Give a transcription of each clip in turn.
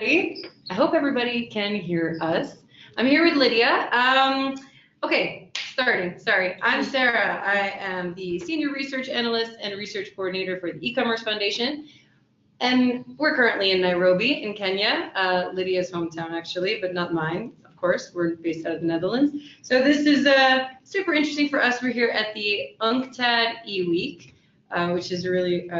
I hope everybody can hear us. I'm here with Lydia. Okay, starting. Sorry, I'm Sarah. I am the Senior Research Analyst and Research Coordinator for the Ecommerce Foundation. And we're currently in Nairobi in Kenya, Lydia's hometown actually, but not mine, of course. We're based out of the Netherlands. So this is super interesting for us. We're here at the UNCTAD eWeek, which is really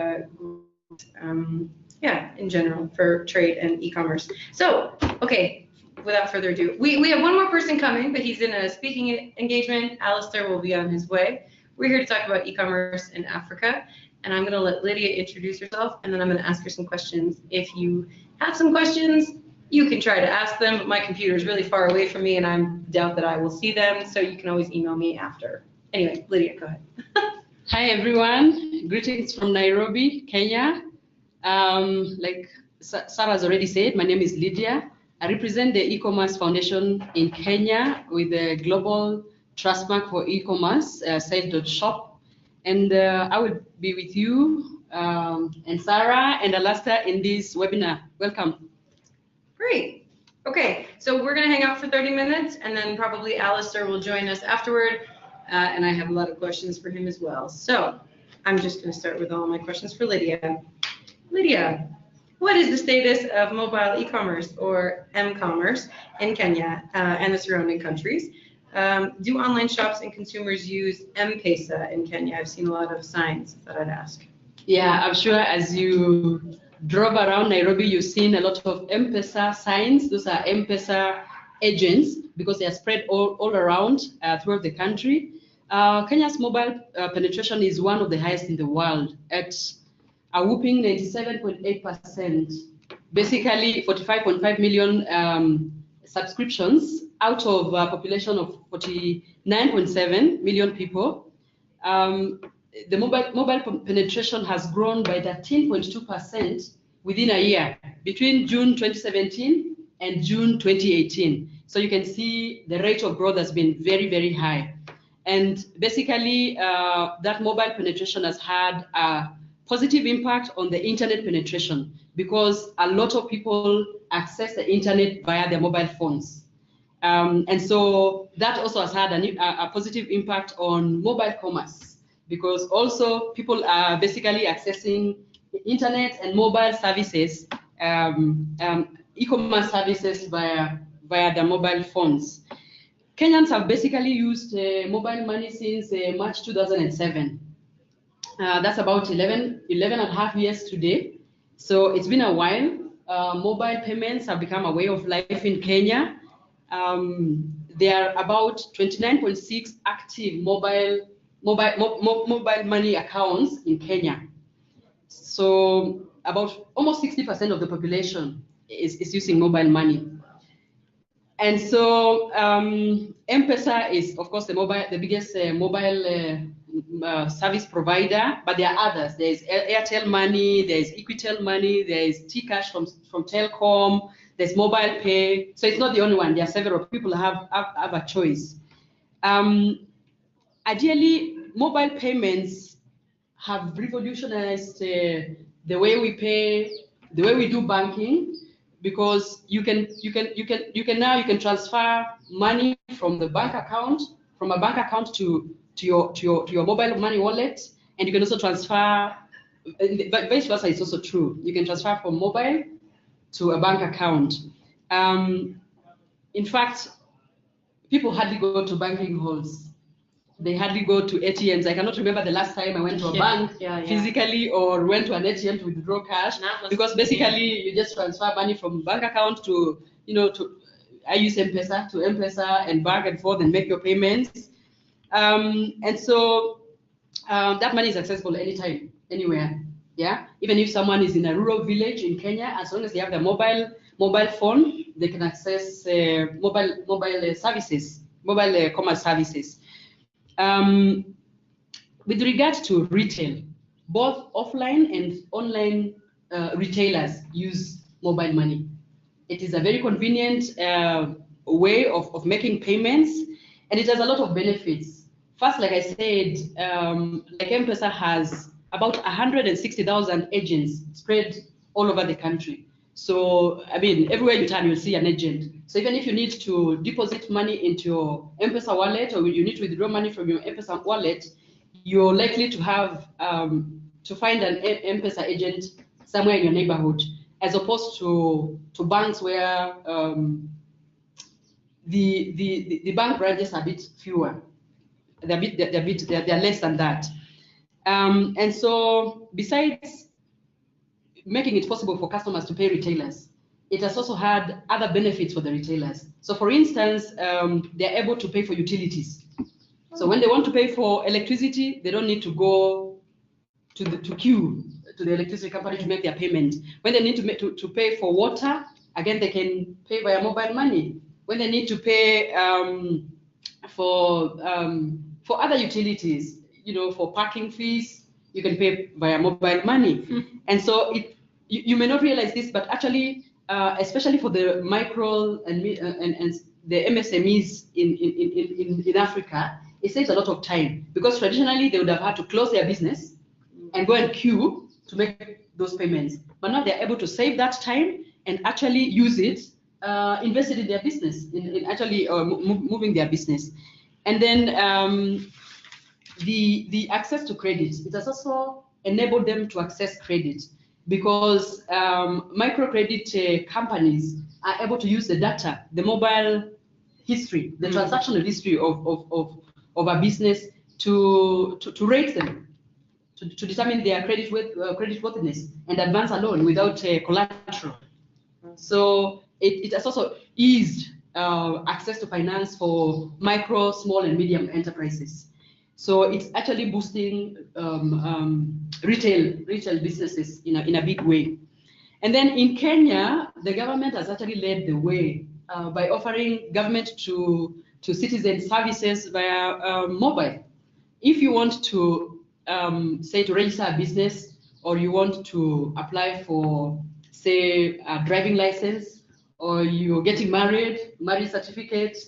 in general for trade and e-commerce. So, okay, without further ado, we have one more person coming, but he's in a speaking engagement. Alastair will be on his way. We're here to talk about e-commerce in Africa, and I'm going to let Lydia introduce herself, and then I'm going to ask her some questions. If you have some questions, you can try to ask them, but my computer is really far away from me, and I doubt that I will see them, so you can always email me after. Anyway, Lydia, go ahead. Hi, everyone. Greetings from Nairobi, Kenya. Like Sarah's already said, my name is Lydia. I represent the Ecommerce Foundation in Kenya with the Global Trust Mark for E-commerce, Safe.Shop. And I will be with you and Sarah and Alastair in this webinar. Welcome. Great. Okay, so we're going to hang out for 30 minutes, and then probably Alastair will join us afterward. And I have a lot of questions for him as well. So I'm just going to start with all my questions for Lydia. Lydia, what is the status of mobile e-commerce, or m-commerce, in Kenya and the surrounding countries? Do online shops and consumers use M-Pesa in Kenya? I've seen a lot of signs that I'd ask. Yeah, I'm sure as you drove around Nairobi, you've seen a lot of M-Pesa signs. Those are M-Pesa agents because they are spread all around throughout the country. Kenya's mobile penetration is one of the highest in the world at a whooping 97.8%, basically 45.5 million subscriptions out of a population of 49.7 million people. The mobile penetration has grown by 13.2% within a year, between June 2017 and June 2018. So you can see the rate of growth has been very, very high. And basically, that mobile penetration has had a positive impact on the internet penetration because a lot of people access the internet via their mobile phones. And so that also has had a positive impact on mobile commerce because also people are basically accessing the internet and mobile services, e-commerce services via their mobile phones. Kenyans have basically used mobile money since March 2007. That's about 11 and a half years today. So it's been a while. Mobile payments have become a way of life in Kenya. There are about 29.6 active mobile money accounts in Kenya. So about almost 60% of the population is using mobile money. And so M-Pesa is, of course, the biggest mobile service provider, but there are others. There is Airtel Money, there is Equitel Money, there is T-Cash from Telcom, there's Mobile Pay. So it's not the only one. There are several people have a choice. Ideally, mobile payments have revolutionized the way we pay, the way we do banking, because you can now transfer money from a bank account to your mobile money wallet, and you can also transfer, but vice versa is also true. You can transfer from mobile to a bank account. In fact, people hardly go to banking halls. They hardly go to ATMs. I cannot remember the last time I went to a bank physically or went to an ATM to withdraw cash, because basically you just transfer money from bank account to, I use M-Pesa to M-Pesa and back and forth and make your payments. And so that money is accessible anytime, anywhere. Yeah, even if someone is in a rural village in Kenya, as long as they have their mobile phone, they can access mobile services, mobile commerce services. With regard to retail, both offline and online retailers use mobile money. It is a very convenient way of making payments, and it has a lot of benefits. First, like I said, like M-Pesa has about 160,000 agents spread all over the country. So, I mean, everywhere you turn, you'll see an agent. So even if you need to deposit money into your M-Pesa wallet, or you need to withdraw money from your M-Pesa wallet, you're likely to have to find an M-Pesa agent somewhere in your neighborhood, as opposed to banks where the bank branches are a bit fewer. They're less than that. And so, besides making it possible for customers to pay retailers, it has also had other benefits for the retailers. So, for instance, they're able to pay for utilities. So when they want to pay for electricity, they don't need to go to queue to the electricity company to make their payment. When they need to pay for water, again, they can pay via mobile money. When they need to pay for other utilities, for parking fees, you can pay via mobile money. And so you may not realize this, but actually, especially for the micro and the MSMEs in Africa, it saves a lot of time, because traditionally they would have had to close their business and go and queue to make those payments. But now they're able to save that time and actually use it, invest it in their business, in actually moving their business. And then the access to credit, it has also enabled them to access credit, because microcredit companies are able to use the data, the mobile history, the transactional history of a business to rate them, to determine their credit worthiness and advance a loan without collateral. So it has also eased access to finance for micro, small, and medium enterprises. So it's actually boosting retail businesses in a big way. And then in Kenya, the government has actually led the way by offering government to citizen services via mobile. If you want to, say, to register a business, or you want to apply for, say, a driving license, or you're getting marriage certificate,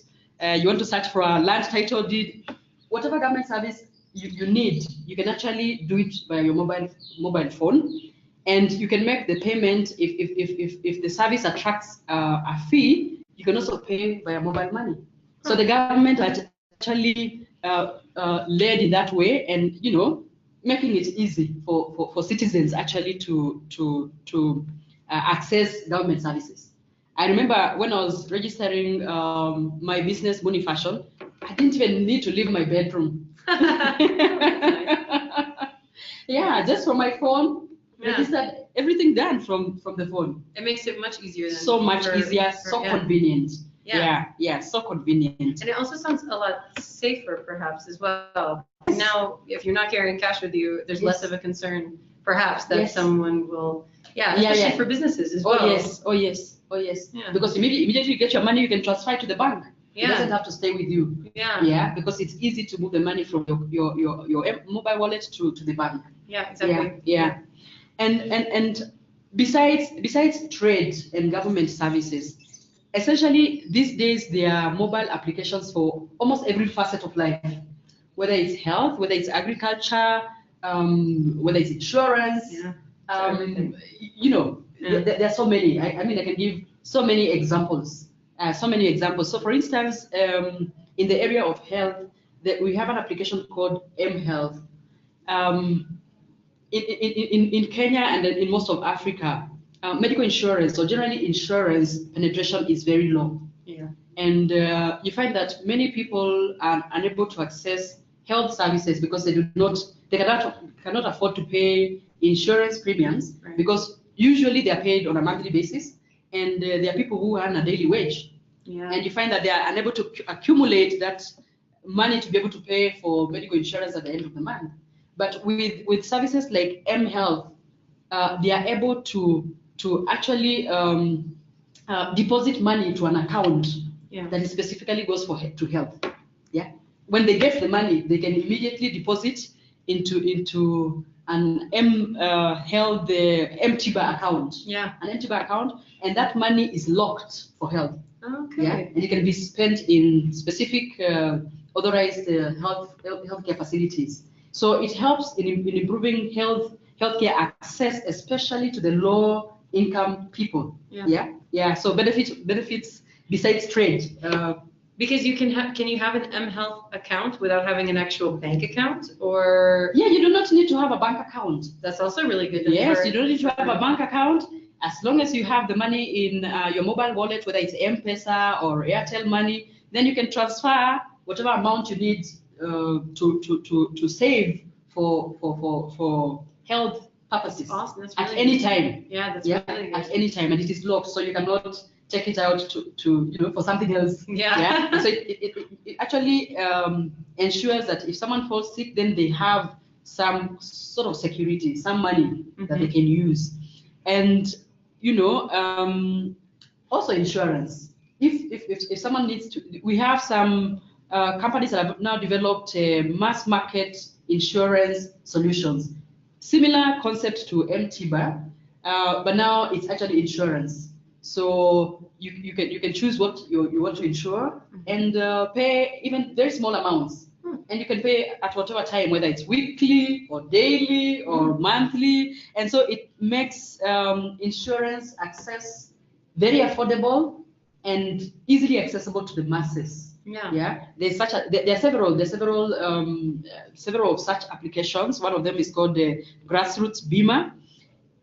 you want to search for a land title deed, whatever government service you need, you can actually do it by your mobile phone, and you can make the payment. If the service attracts a fee, you can also pay via mobile money. So the government actually led in that way, and making it easy for citizens actually to access government services. I remember when I was registering my business, Muni Fashion, I didn't even need to leave my bedroom. Yeah, just from my phone, registered, everything done from the phone. It makes it much easier. So much easier, so convenient. Yeah, so convenient. And it also sounds a lot safer, perhaps, as well. Now, if you're not carrying cash with you, there's less of a concern, perhaps, that someone will, especially for businesses as well. Oh yes. Yeah. Because immediately you get your money, you can transfer it to the bank. It doesn't have to stay with you. Yeah, because it's easy to move the money from your mobile wallet to the bank. Yeah, exactly. Yeah. And besides trade and government services, essentially these days there are mobile applications for almost every facet of life, whether it's health, whether it's agriculture, whether it's insurance. There are so many. I mean, I can give so many examples. So, for instance, in the area of health, we have an application called mHealth. In Kenya and in most of Africa, medical insurance, or generally insurance penetration, is very low. Yeah. And you find that many people are unable to access health services because they cannot afford to pay insurance premiums, because usually they are paid on a monthly basis, and there are people who earn a daily wage. Yeah. And you find that they are unable to accumulate that money to be able to pay for medical insurance at the end of the month. But with services like mHealth, they are able to actually deposit money to an account that specifically goes to health. Yeah. When they get the money, they can immediately deposit into an mHealth MTBA account. Yeah. An MTBA account, and that money is locked for health. Okay. Yeah. And it can be spent in specific authorized healthcare facilities. So it helps in improving healthcare access, especially to the low income people. Yeah. Yeah. So benefits besides trade. Because can you have an mHealth account without having an actual bank account, or? Yeah, you do not need to have a bank account. That's also really good. Yes, you don't need to have a bank account. As long as you have the money in your mobile wallet, whether it's M-Pesa or Airtel Money, then you can transfer whatever amount you need to save for health purposes. That's awesome. That's at really any good. time. Yeah, that's really good. At any time, and it is locked, so you cannot take it out to for something else. Yeah. So it actually ensures that if someone falls sick, then they have some sort of security, some money that they can use, and also insurance. If someone needs to, we have some companies that have now developed mass market insurance solutions, similar concept to MTBA, but now it's actually insurance. So you can choose what you want to insure and pay even very small amounts. And you can pay at whatever time, whether it's weekly or daily or monthly. And so it makes insurance access very affordable and easily accessible to the masses. Yeah. There are several of such applications. One of them is called the Grassroots Bima.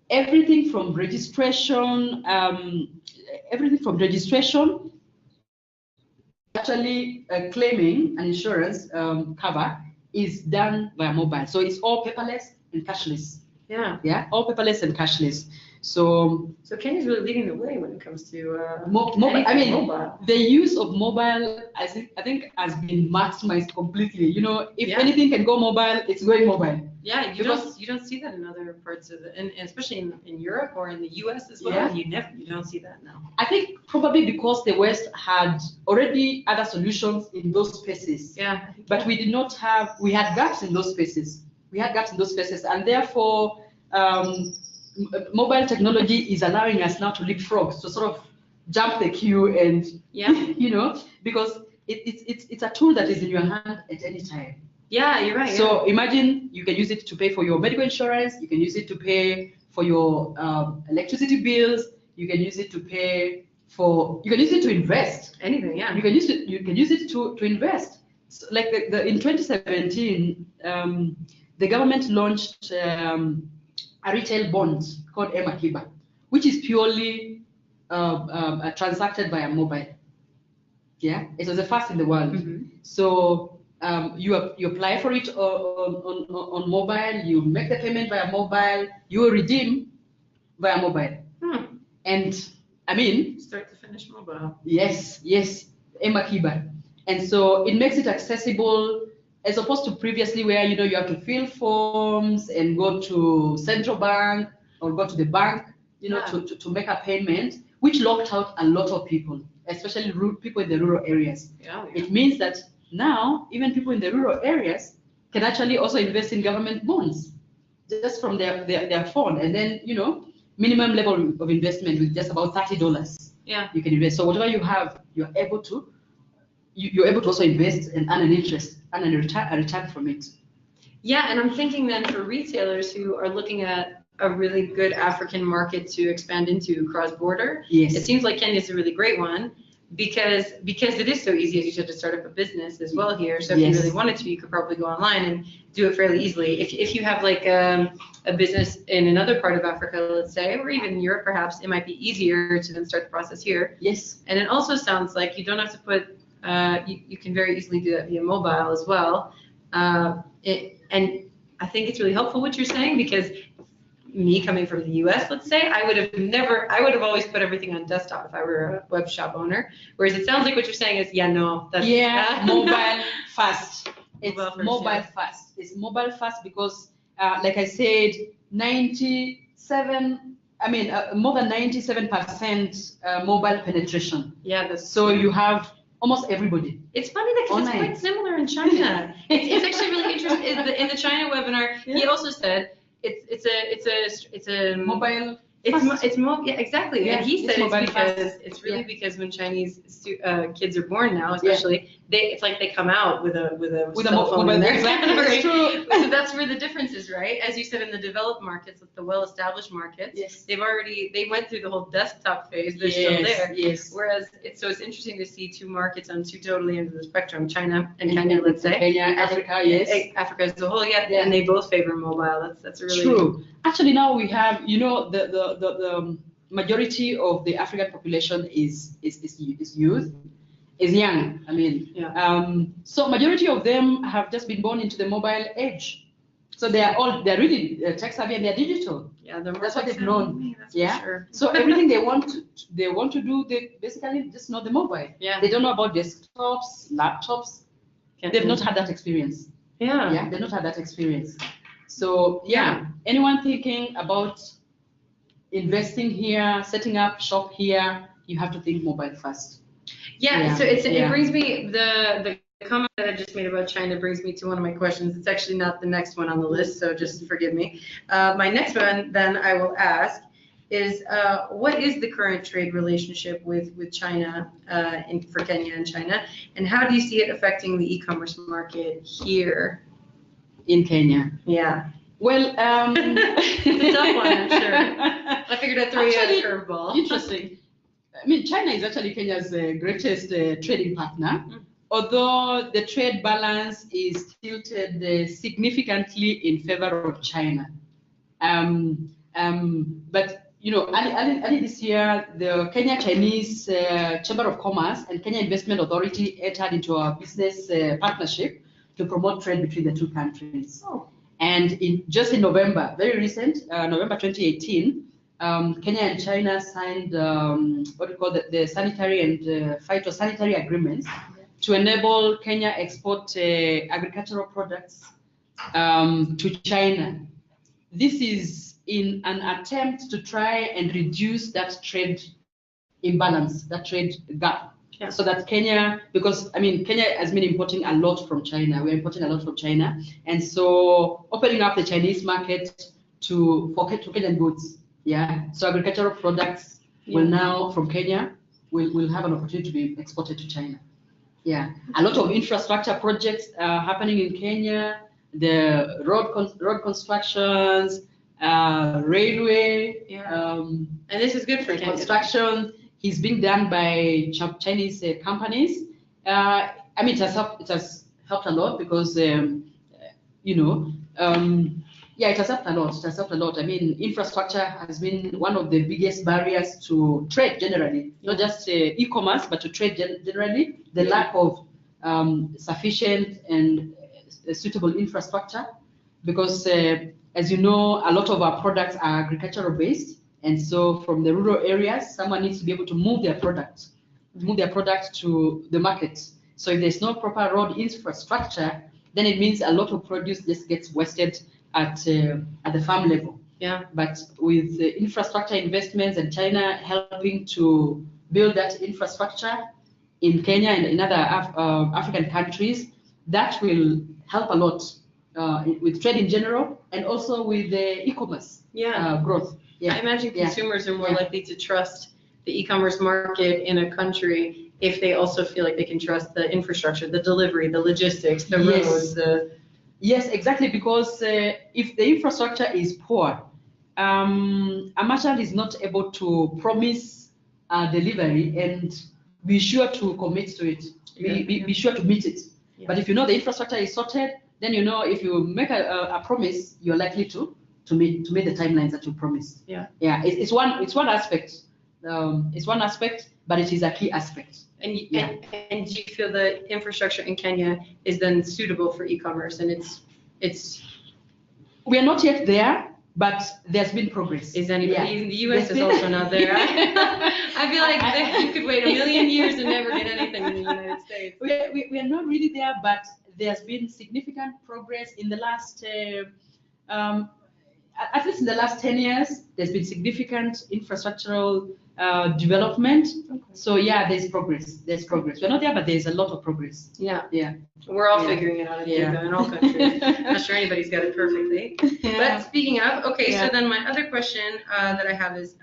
Everything from registration, actually claiming an insurance cover is done via mobile. So it's all paperless and cashless. Yeah. All paperless and cashless. So Kenya's really leading the way when it comes to mobile. I mean, mobile. The use of mobile, I think has been maximized completely. If anything can go mobile, it's going mobile. Yeah, you don't see that in other parts of and especially in Europe or in the US as well. Yeah. You don't see that now. I think probably because the West had already other solutions in those spaces. Yeah. But we did not have. We had gaps in those spaces. And therefore, mobile technology is allowing us now to leapfrog, to sort of jump the queue and because it's a tool that is in your hand at any time. Yeah, you're right. So imagine you can use it to pay for your medical insurance. You can use it to pay for your electricity bills. You can use it to pay for. You can use it to invest. Anything, yeah. You can use it to invest. So like in 2017, the government launched a retail bond called Emakiba, which is purely transacted via mobile. Yeah, it was the first in the world. So you apply for it on mobile, you make the payment via mobile, you will redeem via mobile. And I mean, start to finish mobile. Yes, Emakiba. And so it makes it accessible as opposed to previously where you have to fill forms and go to central bank or go to the bank, to make a payment, which locked out a lot of people, especially people in the rural areas. Yeah. It means that now even people in the rural areas can actually also invest in government bonds just from their phone, and then minimum level of investment with just about $30. Yeah. You can invest. So whatever you have, you're able to also invest and earn an interest and a return from it. Yeah, and I'm thinking then for retailers who are looking at a really good African market to expand into cross-border, yes, it seems like Kenya is a really great one because it is so easy, as you said, to start up a business as well here. So if you really wanted to, you could probably go online and do it fairly easily. If you have like a business in another part of Africa, let's say, or even Europe perhaps, it might be easier to then start the process here. Yes. And it also sounds like you don't have to put, you can very easily do that via mobile as well. And I think it's really helpful what you're saying, because me coming from the US, let's say, I would have always put everything on desktop if I were a web shop owner. Whereas it sounds like what you're saying is, mobile first. It's mobile first, first. It's mobile first because, like I said, more than 97% mobile penetration. Yeah, that's so true. You have almost everybody. It's funny that it's quite similar in China. it's actually really interesting. In the China webinar, he also said it's a mobile. Exactly. Yeah, and he said it's because it's really because when Chinese kids are born now, especially, it's like they come out with a cell phone mobile. in their Exactly, hand, right? it's true. So that's where the difference is, right? As you said, in the developed markets, the well-established markets, Yes. they went through the whole desktop phase. They're still there. Yes. Whereas it's interesting to see two markets on two totally ends of the spectrum, China and Kenya, let's say. Kenya, Africa, yes. Africa as a whole, yeah. And they both favor mobile. That's really true. Actually, now we have, the majority of the African population is youth. Is young. I mean, so majority of them have just been born into the mobile age. So they're really tech savvy and they're digital. Yeah, that's what they've known. That's for sure. So everything they want to do, they basically just know the mobile. Yeah. They don't know about desktops, laptops. They've not had that experience. Yeah. They've not had that experience. So anyone thinking about investing here, setting up shop here, you have to think mobile first. Yeah, so it brings me, the comment that I just made about China brings me to one of my questions. It's actually not the next one on the list, so just forgive me. My next one then I will ask is, what is the current trade relationship with China for Kenya and China, and how do you see it affecting the e-commerce market here? In Kenya? Yeah. Well, it's a tough one, I'm sure. I figured I'd throw you a curveball. Interesting. I mean, China is actually Kenya's greatest trading partner, although the trade balance is tilted significantly in favor of China. But early this year, the Kenya-Chinese Chamber of Commerce and Kenya Investment Authority entered into a business partnership to promote trade between the two countries. Oh. And just in November, very recent, November 2018, Kenya and China signed what we call the sanitary and phytosanitary agreements to enable Kenya export agricultural products to China. This is in an attempt to try and reduce that trade imbalance, that trade gap. Yeah. So that Kenya, because Kenya has been importing a lot from China. We're importing a lot from China, and so opening up the Chinese market for Kenyan goods. Yeah. So agricultural products will now from Kenya will have an opportunity to be exported to China. Yeah. A lot of infrastructure projects are happening in Kenya. The road constructions, railway. Yeah. And this is good for Kenya. Construction is being done by Chinese companies. It has helped a lot because it has helped a lot. It has helped a lot. Infrastructure has been one of the biggest barriers to trade generally, not just e-commerce, but to trade generally. The lack of sufficient and suitable infrastructure, because as you know, a lot of our products are agricultural based. And so from the rural areas, someone needs to be able to move their product to the market. So if there's no proper road infrastructure, then it means a lot of produce just gets wasted at the farm level. Yeah. But with the infrastructure investments and China helping to build that infrastructure in Kenya and in other African countries, that will help a lot with trade in general and also with the e-commerce growth. Yeah. I imagine consumers are more likely to trust the e-commerce market in a country if they also feel like they can trust the infrastructure, the delivery, the logistics, the roads. Yes, exactly, because if the infrastructure is poor, a merchant is not able to promise delivery and be sure to commit to it, be sure to meet it. Yeah. But if you know the infrastructure is sorted, then you know if you make a promise, you're likely to meet the timelines that you promised. Yeah. Yeah. It's one aspect. It's one aspect, but it is a key aspect. And do you feel the infrastructure in Kenya is then suitable for e-commerce? And it's we are not yet there, but there's been progress. Is anybody in the US is also not there? I feel like you could wait a million years and never get anything in the United States. We are not really there, but there's been significant progress in the last at least in the last 10 years, there's been significant infrastructural development. Okay. So there's progress. We're not there, but there's a lot of progress. Yeah. Yeah. We're all figuring it out in all countries. Not sure anybody's got it perfectly. But speaking of, so then my other question that I have is,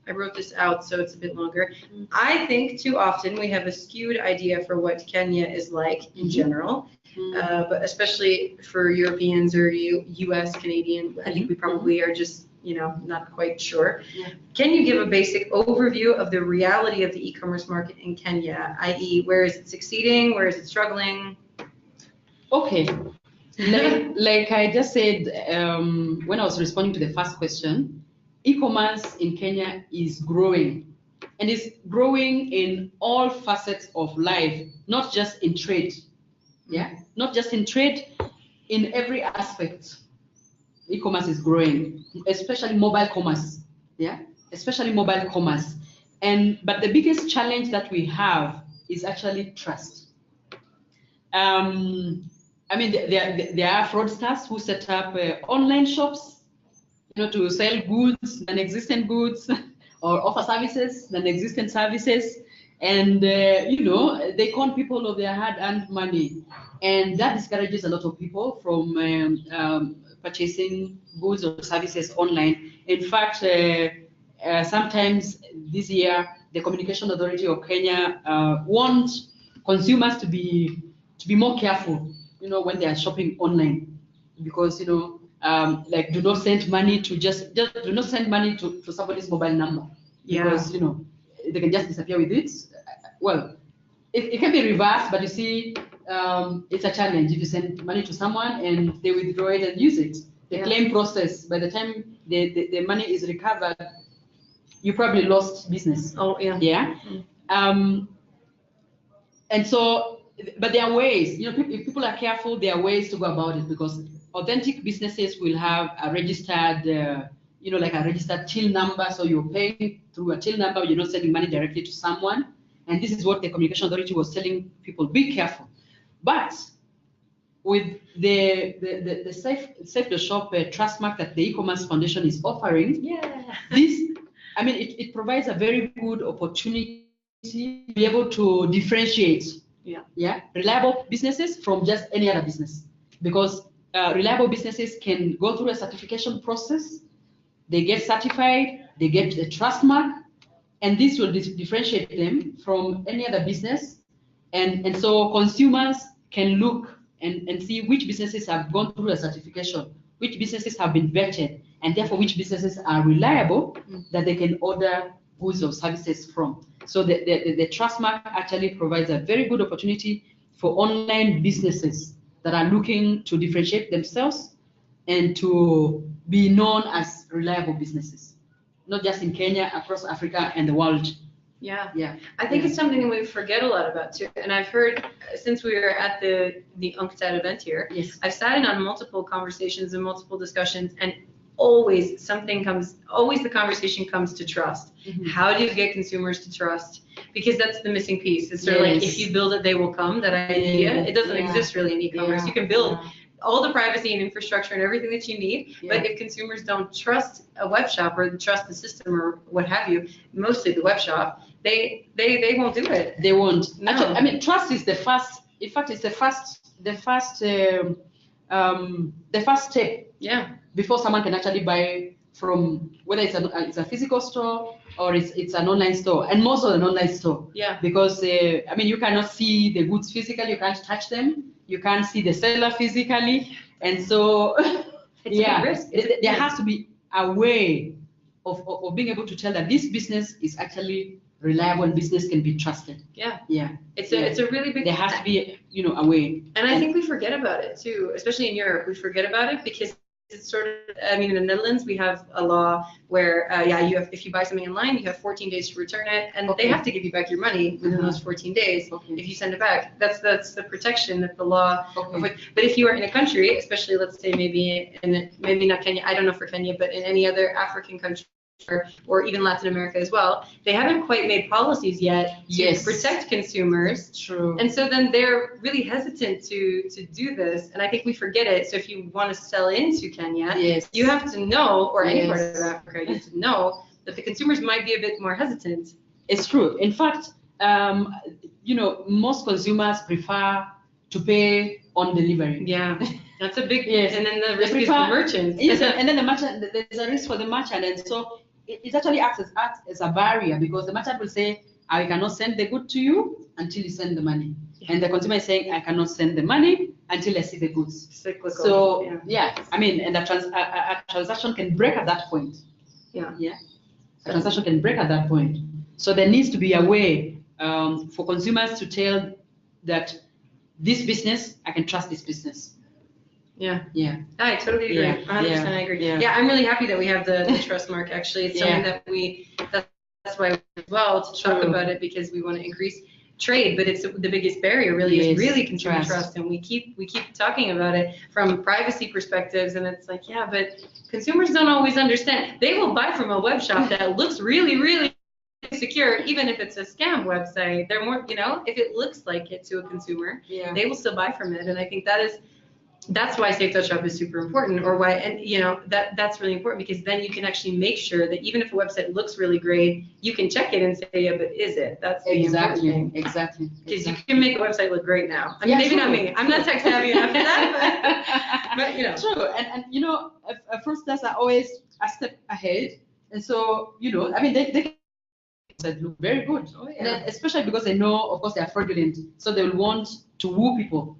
I wrote this out, so it's a bit longer. I think too often we have a skewed idea for what Kenya is like in general, but especially for Europeans or US, Canadian, I think we probably are just, not quite sure. Yeah. Can you give a basic overview of the reality of the e-commerce market in Kenya, i.e. where is it succeeding, where is it struggling? Okay. Like I just said when I was responding to the first question, e-commerce in Kenya is growing, and it's growing in all facets of life, not just in trade. Yeah, not just in trade, in every aspect. E-commerce is growing, especially mobile commerce. Yeah, especially mobile commerce. But the biggest challenge that we have is actually trust. I mean, there are fraudsters who set up online shops, to sell goods, non-existent goods, or offer services, non-existent services, and they con people of their hard-earned money, and that discourages a lot of people from purchasing goods or services online. In fact, sometimes this year, the Communication Authority of Kenya want consumers to be more careful, when they are shopping online, because like do not send money to just do not send money to somebody's mobile number, because they can just disappear with it. Well, it can be reversed, but you see, it's a challenge if you send money to someone and they withdraw it and use it. The claim process, by the time the money is recovered, you probably lost business. Oh yeah. Yeah. And so, but there are ways, if people are careful, there are ways to go about it, because authentic businesses will have a registered, like a registered till number. So you're paying through a till number, you're not sending money directly to someone. And this is what the Communication Authority was telling people, be careful. But with the Safe.Shop trust mark that the e-commerce foundation is offering, it provides a very good opportunity to be able to differentiate reliable businesses from just any other business, because reliable businesses can go through a certification process, they get certified, they get the trust mark, and this will differentiate them from any other business, and so consumers can look and see which businesses have gone through a certification, which businesses have been vetted, and therefore which businesses are reliable that they can order goods or services from. So the trust mark actually provides a very good opportunity for online businesses that are looking to differentiate themselves and to be known as reliable businesses, not just in Kenya, across Africa and the world. Yeah. I think it's something we forget a lot about too. And I've heard, since we were at the UNCTAD event here, I've sat in on multiple conversations and multiple discussions, and always the conversation comes to trust. How do you get consumers to trust? Because that's the missing piece. It's sort of like, if you build it, they will come. That idea, it doesn't exist really in e-commerce. You can build all the privacy and infrastructure and everything that you need, but if consumers don't trust a web shop or trust the system or what have you, mostly the web shop, they won't do it. They won't. No. Actually, trust is the first. In fact, it's the first step. Yeah. Before someone can actually buy from, whether it's a physical store or it's an online store, and most of an online store. Yeah. Because you cannot see the goods physically, you can't touch them, you can't see the seller physically, and so it's a risk. There has to be a way of being able to tell that this business is actually reliable and business can be trusted. Yeah. It's a really big. There has to be a way. And I think we forget about it too, especially in Europe. We forget about it because it's sort of, in the Netherlands, we have a law where, if you buy something online, you have 14 days to return it, and they have to give you back your money within those 14 days. If you send it back, that's the protection that the law. But if you are in a country, especially let's say maybe not Kenya, I don't know for Kenya, but in any other African country, or even Latin America as well, they haven't quite made policies yet to protect consumers. True. And so then they're really hesitant to do this, and I think we forget it. So if you want to sell into Kenya, you have to know, or any part of Africa, you have to know that the consumers might be a bit more hesitant. It's true. In fact, most consumers prefer to pay on delivery. Yeah. That's a big, and then the risk is the merchant. Yes, and then the merchant, there's a risk for the merchant, and so it actually acts as a barrier, because the merchant will say, I cannot send the good to you until you send the money. And the consumer is saying, I cannot send the money until I see the goods. Cyclical. So, I mean, and a transaction can break at that point. A transaction can break at that point. So there needs to be a way for consumers to tell that this business, I can trust this business. I totally agree. 100% I agree. I'm really happy that we have the trust mark, actually. It's something that that's why as well to talk about it, because we want to increase trade, but it's the biggest barrier really is really consumer trust, and we keep talking about it from privacy perspectives, and it's like, but consumers don't always understand. They will buy from a web shop that looks really, really secure, even if it's a scam website. They're more, if it looks like it to a consumer, they will still buy from it, and I think that's why Safe.Shop is super important, or why, and that's really important, because then you can actually make sure that even if a website looks really great, you can check it and say, but is it? That's the important thing. Exactly. Because you can make a website look great now. I mean, maybe not me. I'm not tech savvy enough for that, but True, and fraudsters are always a step ahead, and so I mean they look very good, and then, especially because they know, of course, they are fraudulent, so they will want to woo people.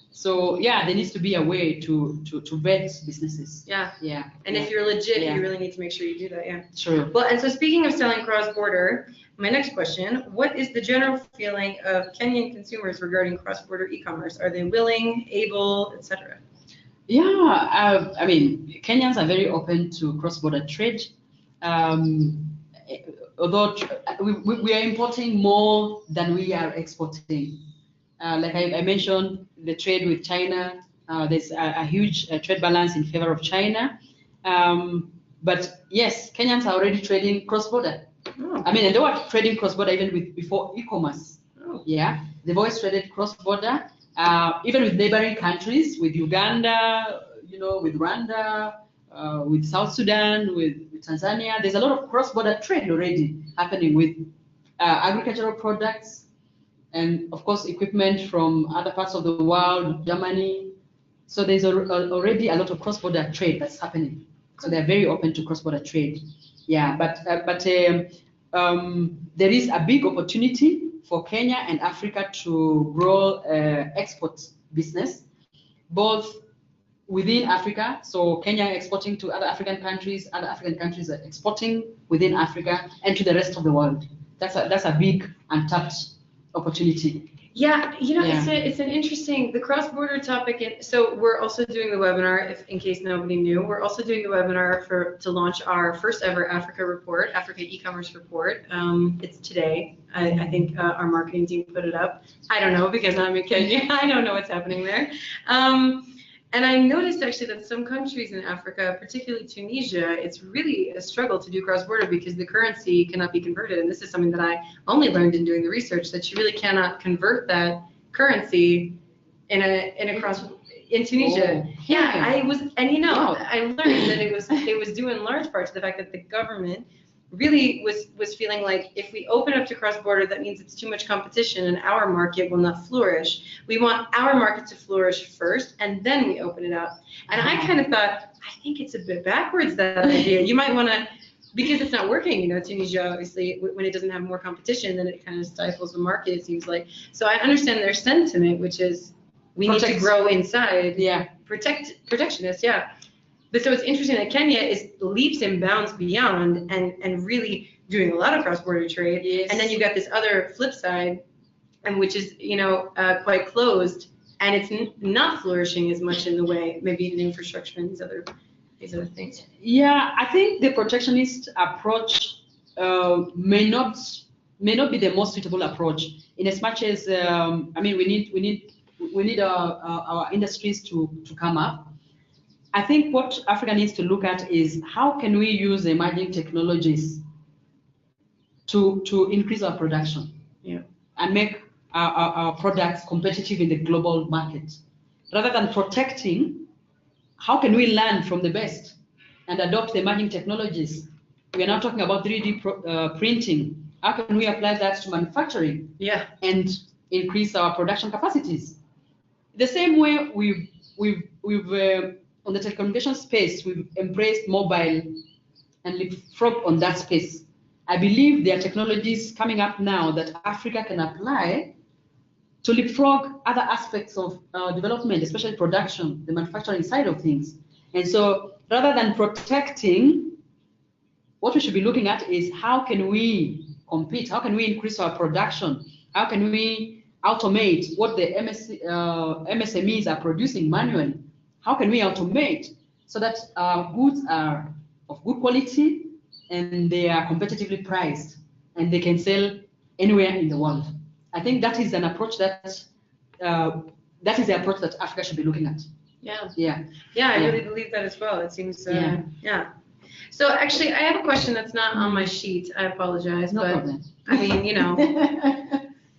So there needs to be a way to vet businesses. And if you're legit, you really need to make sure you do that. True. Well, and so speaking of selling cross-border, my next question: what is the general feeling of Kenyan consumers regarding cross-border e-commerce? Are they willing, able, etc.? I mean, Kenyans are very open to cross-border trade. Although we are importing more than we are exporting. Like I mentioned, the trade with China, there's a huge trade balance in favor of China. But yes, Kenyans are already trading cross-border. I mean, and they were trading cross-border even before e-commerce. They've always traded cross-border, even with neighboring countries, with Uganda, with Rwanda, with South Sudan, with Tanzania. There's a lot of cross-border trade already happening with agricultural products, and of course equipment from other parts of the world, Germany. So there's already a lot of cross-border trade that's happening. So they're very open to cross-border trade. But there is a big opportunity for Kenya and Africa to grow export business, both within Africa. So Kenya exporting to other African countries, other African countries are exporting within Africa, and to the rest of the world. That's a big untapped opportunity. It's an interesting, the cross-border topic. So we're also doing the webinar, in case nobody knew, we're also doing the webinar to launch our first ever Africa report, Africa e-commerce report. It's today. I think our marketing team put it up. I don't know, because I'm in Kenya. I don't know what's happening there. And I noticed actually that some countries in Africa, particularly Tunisia, it's really a struggle to do cross-border because the currency cannot be converted. And this is something that I only learned in doing the research, that you really cannot convert that currency in Tunisia. I learned that it was due in large part to the fact that the government really was feeling like, if we open up to cross-border, that means it's too much competition and our market will not flourish. We want our market to flourish first, and then we open it up. And I kind of thought, I think it's a bit backwards, that idea. You might want to, because it's not working, Tunisia, obviously, when it doesn't have more competition, then it kind of stifles the market, it seems like. So I understand their sentiment, which is, we need to grow inside. Protectionist, But so it's interesting that Kenya is leaps and bounds beyond and really doing a lot of cross-border trade. And then you've got this other flip side, and which is, quite closed, and it's not flourishing as much in the way, maybe in infrastructure and these other things. I think the protectionist approach may not be the most suitable approach, in as much as we need our industries to come up. I think what Africa needs to look at is, how can we use emerging technologies to increase our production and make our products competitive in the global market. Rather than protecting, how can we learn from the best and adopt the emerging technologies? We are now talking about 3D printing. How can we apply that to manufacturing and increase our production capacities? The same way we've on the telecommunication space, we've embraced mobile and leapfrog on that space. I believe there are technologies coming up now that Africa can apply to leapfrog other aspects of development, especially production, the manufacturing side of things. And so rather than protecting, what we should be looking at is how can we compete? How can we increase our production? How can we automate what the MSMEs are producing manually? How can we automate so that our goods are of good quality and they are competitively priced and they can sell anywhere in the world? I think that is an approach that is the approach that Africa should be looking at. Yeah, I really believe that as well. It seems, yeah. So actually, I have a question that's not on my sheet. I apologize, No but problem. I mean, you know,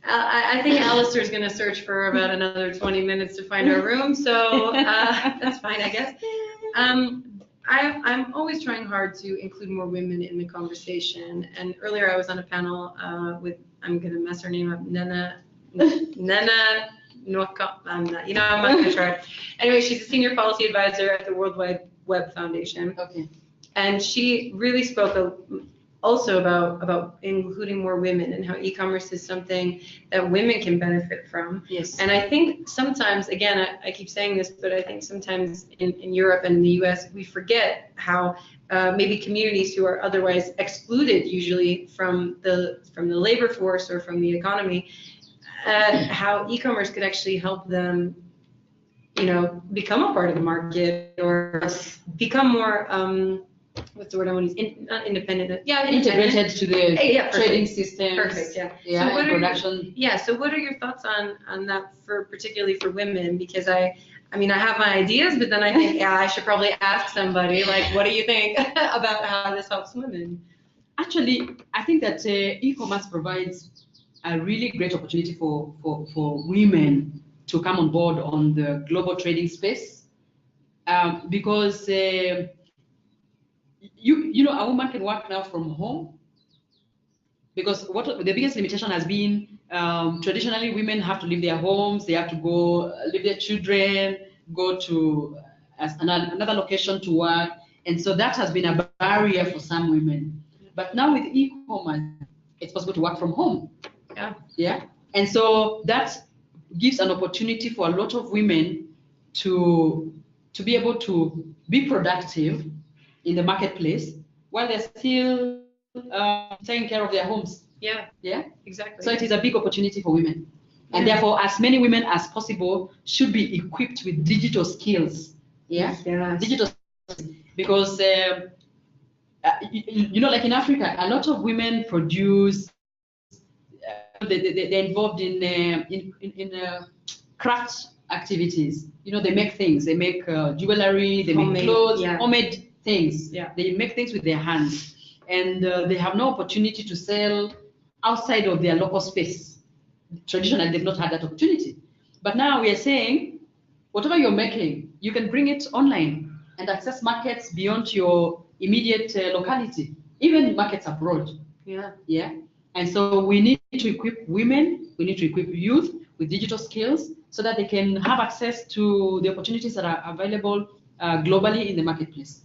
I think Alastair's going to search for about another 20 minutes to find our room, so that's fine, I guess. I'm always trying hard to include more women in the conversation. And earlier I was on a panel with, I'm going to mess her name up, Nena Nwaka, I'm not going to try. Anyway, she's a senior policy advisor at the World Wide Web Foundation. Okay. And she really spoke also about including more women and how e-commerce is something that women can benefit from. Yes. And I think sometimes, again, I keep saying this, but I think sometimes in Europe and in the US, we forget how maybe communities who are otherwise excluded usually from the labor force or from the economy, how e-commerce could actually help them, become a part of the market or become more, what's the word I want to use? Not independent. Yeah, integrated to the trading perfect. systems. Perfect. Yeah. So and production. So what are your thoughts on that particularly for women? Because I have my ideas, but then I think, I should probably ask somebody, like, what do you think about how this helps women? Actually, I think that e-commerce provides a really great opportunity for women to come on board on the global trading space, because a woman can work now from home, because what the biggest limitation has been, traditionally women have to leave their homes, they have to go leave their children, go to another location to work, and so that has been a barrier for some women. But now with e-commerce, it's possible to work from home. Yeah. And so that gives an opportunity for a lot of women to be able to be productive in the marketplace while they're still taking care of their homes. Yeah, exactly. So it is a big opportunity for women. And therefore, as many women as possible should be equipped with digital skills. Digital skills. Because, like in Africa, a lot of women produce, they're involved in craft activities. They make things. They make jewelry, they make clothes, homemade things. They make things with their hands. And they have no opportunity to sell outside of their local space. Traditionally, they've not had that opportunity. But now we are saying, whatever you're making, you can bring it online and access markets beyond your immediate locality, even markets abroad. Yeah. And so we need to equip women, we need to equip youth with digital skills so that they can have access to the opportunities that are available globally in the marketplace.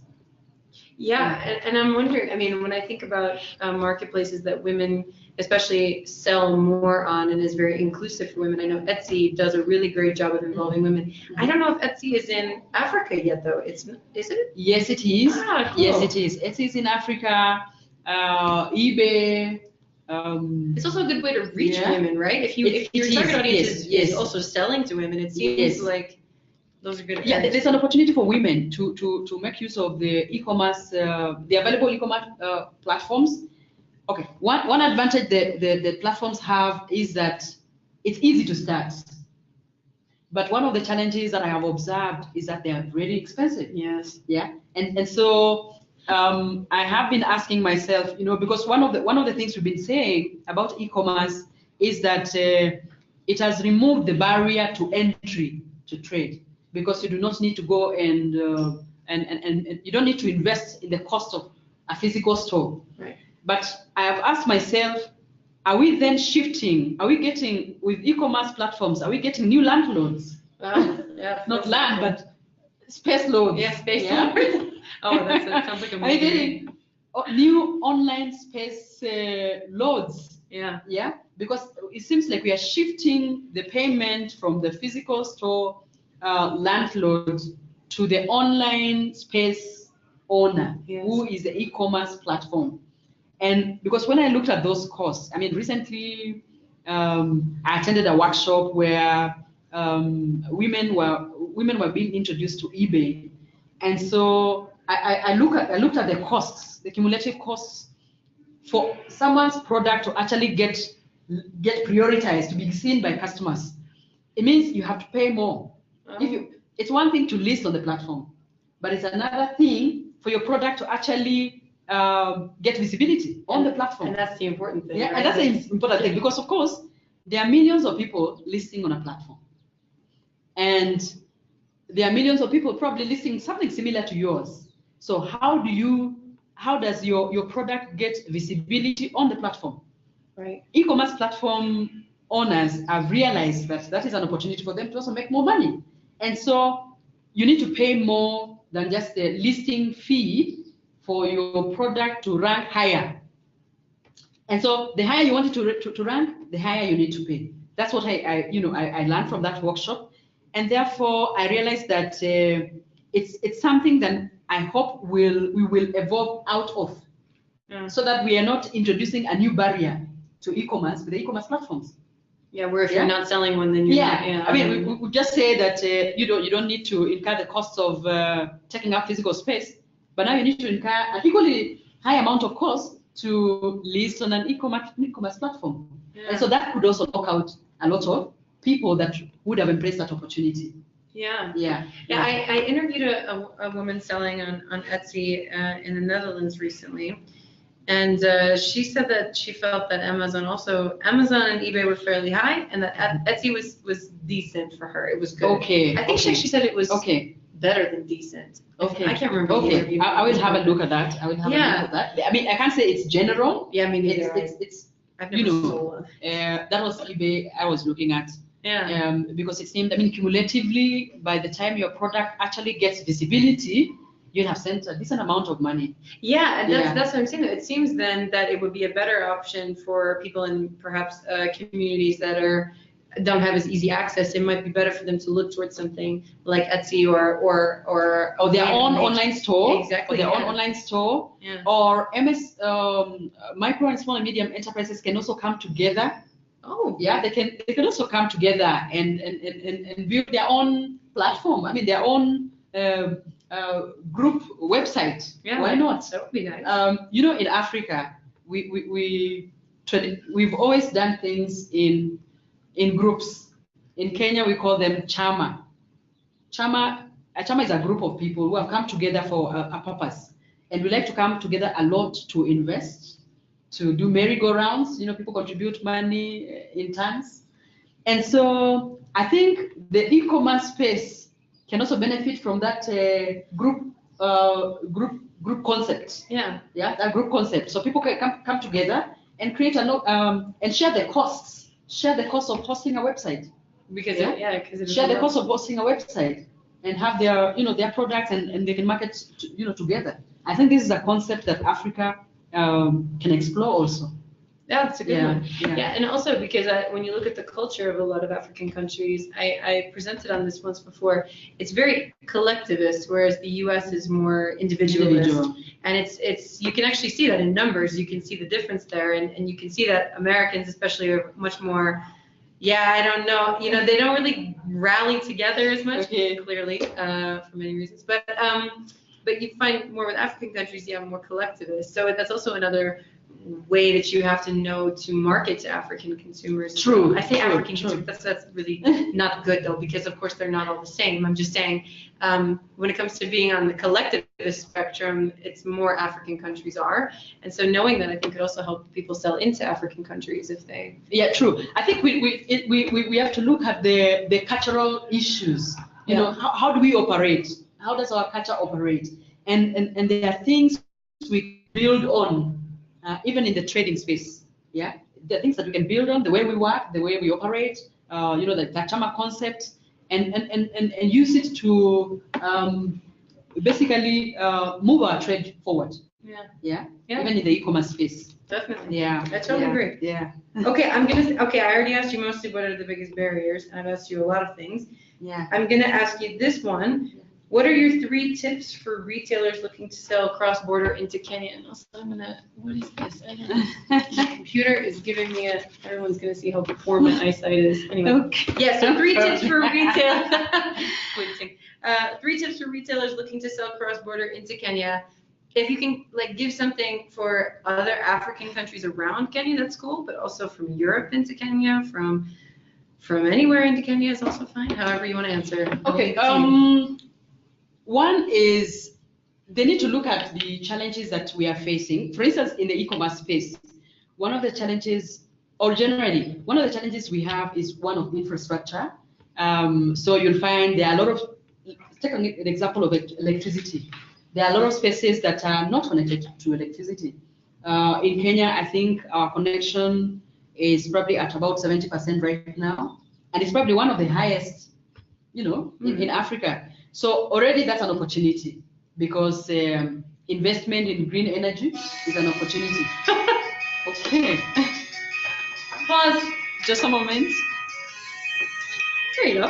And I'm wondering, when I think about marketplaces that women especially sell more on and is very inclusive for women, I know Etsy does a really great job of involving women. I don't know if Etsy is in Africa yet, though. Is it? Yes, it is. Cool. Yes, it is. Etsy is in Africa. eBay. It's also a good way to reach women, right? If your target audience is also selling to women, it seems like those are good. Yeah, there's an opportunity for women to make use of the e-commerce, the available e-commerce platforms. Okay, one advantage the platforms have is that it's easy to start. But one of the challenges that I have observed is that they are really expensive. Yes. Yeah, and so I have been asking myself, because one of the things we've been saying about e-commerce is that it has removed the barrier to entry to trade, because you do not need to go and you don't need to invest in the cost of a physical store. Right. But I have asked myself, are we then shifting? Are we getting, with e-commerce platforms, are we getting new landlords? Not land, but space loads. Yeah, space loads. Oh, that sounds like a movie. new online space loads. Yeah. Yeah, because it seems like we are shifting the payment from the physical store landlord to the online space owner, Yes. who is the e-commerce platform. And because when I looked at those costs, I mean, recently I attended a workshop where women were being introduced to eBay, and so I looked at the costs, the cumulative costs for someone's product to actually get prioritized, to be seen by customers. It means you have to pay more. It's one thing to list on the platform, but it's another thing for your product to actually get visibility on the platform. And that's the important thing. Yeah, right? and that's the important thing, because of course there are millions of people listing on a platform, and there are millions of people probably listing something similar to yours. So how does your product get visibility on the platform? Right. E-commerce platform owners have realized that that is an opportunity for them to also make more money. And so you need to pay more than just the listing fee for your product to rank higher. And so the higher you want it to rank, the higher you need to pay. That's what I learned from that workshop. And therefore I realized that it's something that I hope we will evolve out of, so that we are not introducing a new barrier to e-commerce with the e-commerce platforms. Yeah, where if you're not selling one, then you're not. Yeah, I mean, we just say that you don't need to incur the costs of taking up physical space, but now you need to incur an equally high amount of cost to list on an e-commerce platform. Yeah. And so that could also knock out a lot of people that would have embraced that opportunity. Yeah. Yeah. Yeah, I interviewed a woman selling on Etsy in the Netherlands recently. And she said that she felt that Amazon and eBay were fairly high, and that Etsy was decent for her. It was good. Okay. I think she actually said it was better than decent. Okay. I can't remember. Okay. I will have a look at that. I mean, I can't say it's general. Yeah, me neither. It's I've never sold one. that was eBay I was looking at. Yeah. Because it seemed, I mean, cumulatively, by the time your product actually gets visibility, you'd have spent a decent amount of money. Yeah, and that's what I'm saying. It seems then that it would be a better option for people in perhaps communities that don't have as easy access. It might be better for them to look towards something like Etsy or their own online store. Exactly. Or their own online store. Yeah. Or micro and small and medium enterprises can also come together. Oh. Yeah, they can also come together and build their own platform. I mean, their own group website. Yeah, why not? That would be nice. In Africa, we've always done things in groups. In Kenya, we call them chama. Chama is a group of people who have come together for a purpose, and we like to come together a lot to invest, to do merry-go-rounds. People contribute money in tons, and so I think the e-commerce space can also benefit from that group concept. Yeah. Yeah, that group concept. So people can come together and create and share the costs. Share the cost of hosting a website. Because share the cost of hosting a website and have their their products and they can market together. I think this is a concept that Africa can explore also. Yeah, that's a good one. Yeah, and also because when you look at the culture of a lot of African countries, I presented on this once before, it's very collectivist, whereas the US is more individualist. And it's you can actually see that in numbers. You can see the difference there, and you can see that Americans especially are much more, I don't know, they don't really rally together as much, clearly, for many reasons. But you find more with African countries, you have more collectivist. So that's also another way that you have to know to market to African consumers. True. I say African consumers, that's really not good though, because of course they're not all the same. I'm just saying, when it comes to being on the collectivist spectrum, it's more African countries are. And so knowing that, I think could also help people sell into African countries if they. Yeah, true. I think we have to look at the cultural issues. How do we operate? How does our culture operate? And there are things we build on. Even in the trading space, there are things that we can build on, the way we work, the way we operate, the chama concept, and use it to basically move our trade forward. Yeah. Yeah. Even in the e-commerce space. Definitely. Yeah. I totally agree. Yeah. Okay, okay, I already asked you mostly what are the biggest barriers, and I've asked you a lot of things. Yeah. I'm gonna ask you this one. What are your 3 tips for retailers looking to sell cross-border into Kenya? And also, what is this? My computer is giving me everyone's gonna see how poor my eyesight is. Anyway. Okay. Yeah, so 3 tips for retail. 3 tips for retailers looking to sell cross-border into Kenya. If you can give something for other African countries around Kenya, that's cool, but also from Europe into Kenya, from anywhere into Kenya is also fine. However you want to answer. Okay. One is they need to look at the challenges that we are facing. For instance, in the e-commerce space, one of the challenges we have is one of infrastructure. So you'll find there are a lot of, take an example of electricity. There are a lot of spaces that are not connected to electricity. In Kenya, I think our connection is probably at about 70% right now. And it's probably one of the highest, in Africa. So already that's an opportunity because investment in green energy is an opportunity. Okay. Pause just a moment. There you go.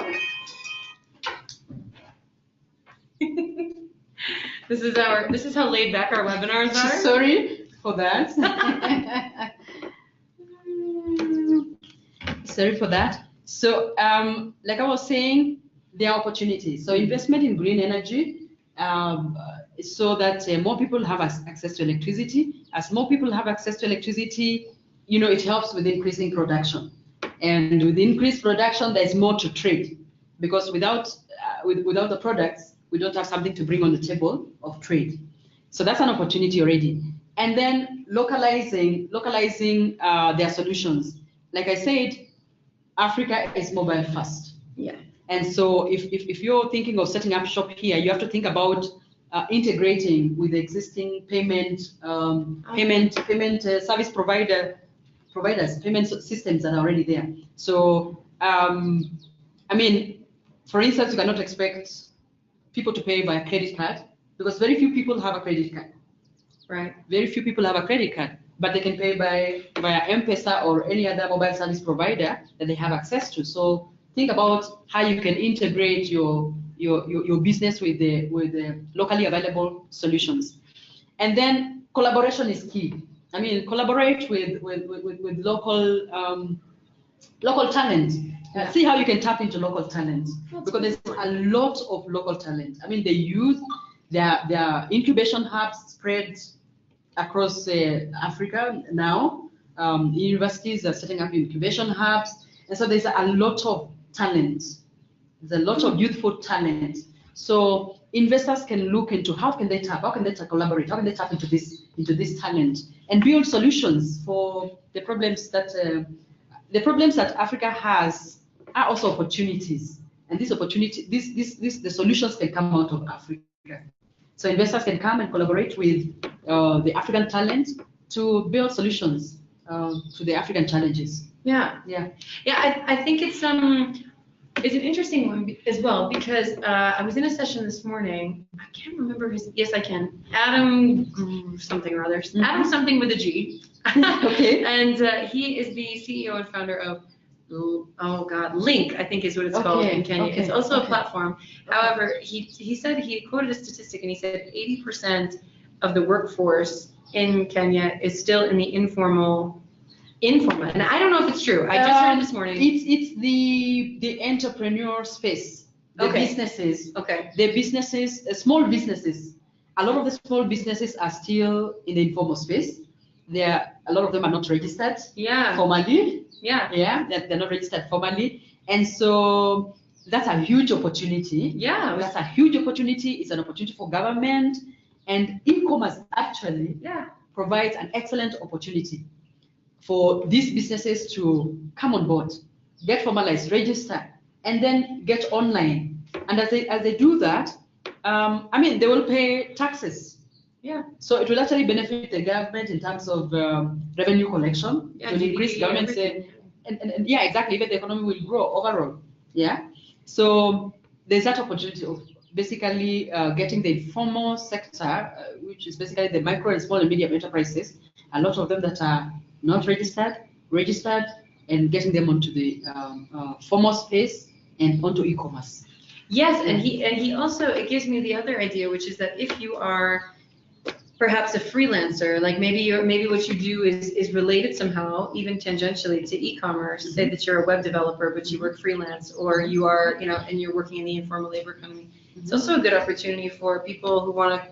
This is how laid back our webinars are. Sorry for that. Sorry for that. So, like I was saying, there are opportunities. So, investment in green energy, so that more people have access to electricity. As more people have access to electricity, it helps with increasing production. And with increased production, there's more to trade, because without the products, we don't have something to bring on the table of trade. So that's an opportunity already. And then localizing their solutions. Like I said, Africa is mobile first. Yeah. And so if you're thinking of setting up shop here, you have to think about integrating with the existing payment service providers, payment systems that are already there. So, for instance, you cannot expect people to pay by credit card because very few people have a credit card. Right. Very few people have a credit card, but they can pay via M-Pesa or any other mobile service provider that they have access to. So think about how you can integrate your business with the locally available solutions. And then collaboration is key. Collaborate with local talent. See how you can tap into local talent, because there's a lot of local talent. They use their incubation hubs spread across Africa now. Universities are setting up incubation hubs, and so there's a lot of talent. There's a lot of youthful talent. So investors can look into how can they collaborate, how can they tap into this talent and build solutions for the problems that Africa has are also opportunities. And the solutions can come out of Africa. So investors can come and collaborate with the African talent to build solutions to the African challenges. Yeah. I think it's an interesting one as well, because I was in a session this morning. I can't remember yes, I can. Adam something or other. Mm-hmm. Adam something with a G. Okay. And he is the CEO and founder of Link, I think is what it's called in Kenya. Okay. It's also a platform. However, he said, he quoted a statistic, and he said 80% of the workforce in Kenya is still in the informal. And I don't know if it's true. I just heard it this morning. It's the entrepreneur space. The businesses. Okay. The businesses, small businesses. A lot of the small businesses are still in the informal space. A lot of them are not registered formally. They're not registered formally. And so that's a huge opportunity. Yeah. That's a huge opportunity. It's an opportunity for government. And e-commerce actually provides an excellent opportunity for these businesses to come on board, get formalized, register, and then get online. And as they do that, they will pay taxes. Yeah. So it will actually benefit the government in terms of revenue collection. It will increase government, and exactly. Even the economy will grow overall. Yeah. So there's that opportunity basically getting the informal sector, which is basically the micro and small and medium enterprises, a lot of them that are not registered, and getting them onto the formal space and onto e-commerce. Yes, and he also, it gives me the other idea, which is that if you are perhaps a freelancer, like maybe what you do is related somehow, even tangentially, to e-commerce. Say that you're a web developer, but you work freelance, or you are, and you're working in the informal labor economy. It's also a good opportunity for people who want to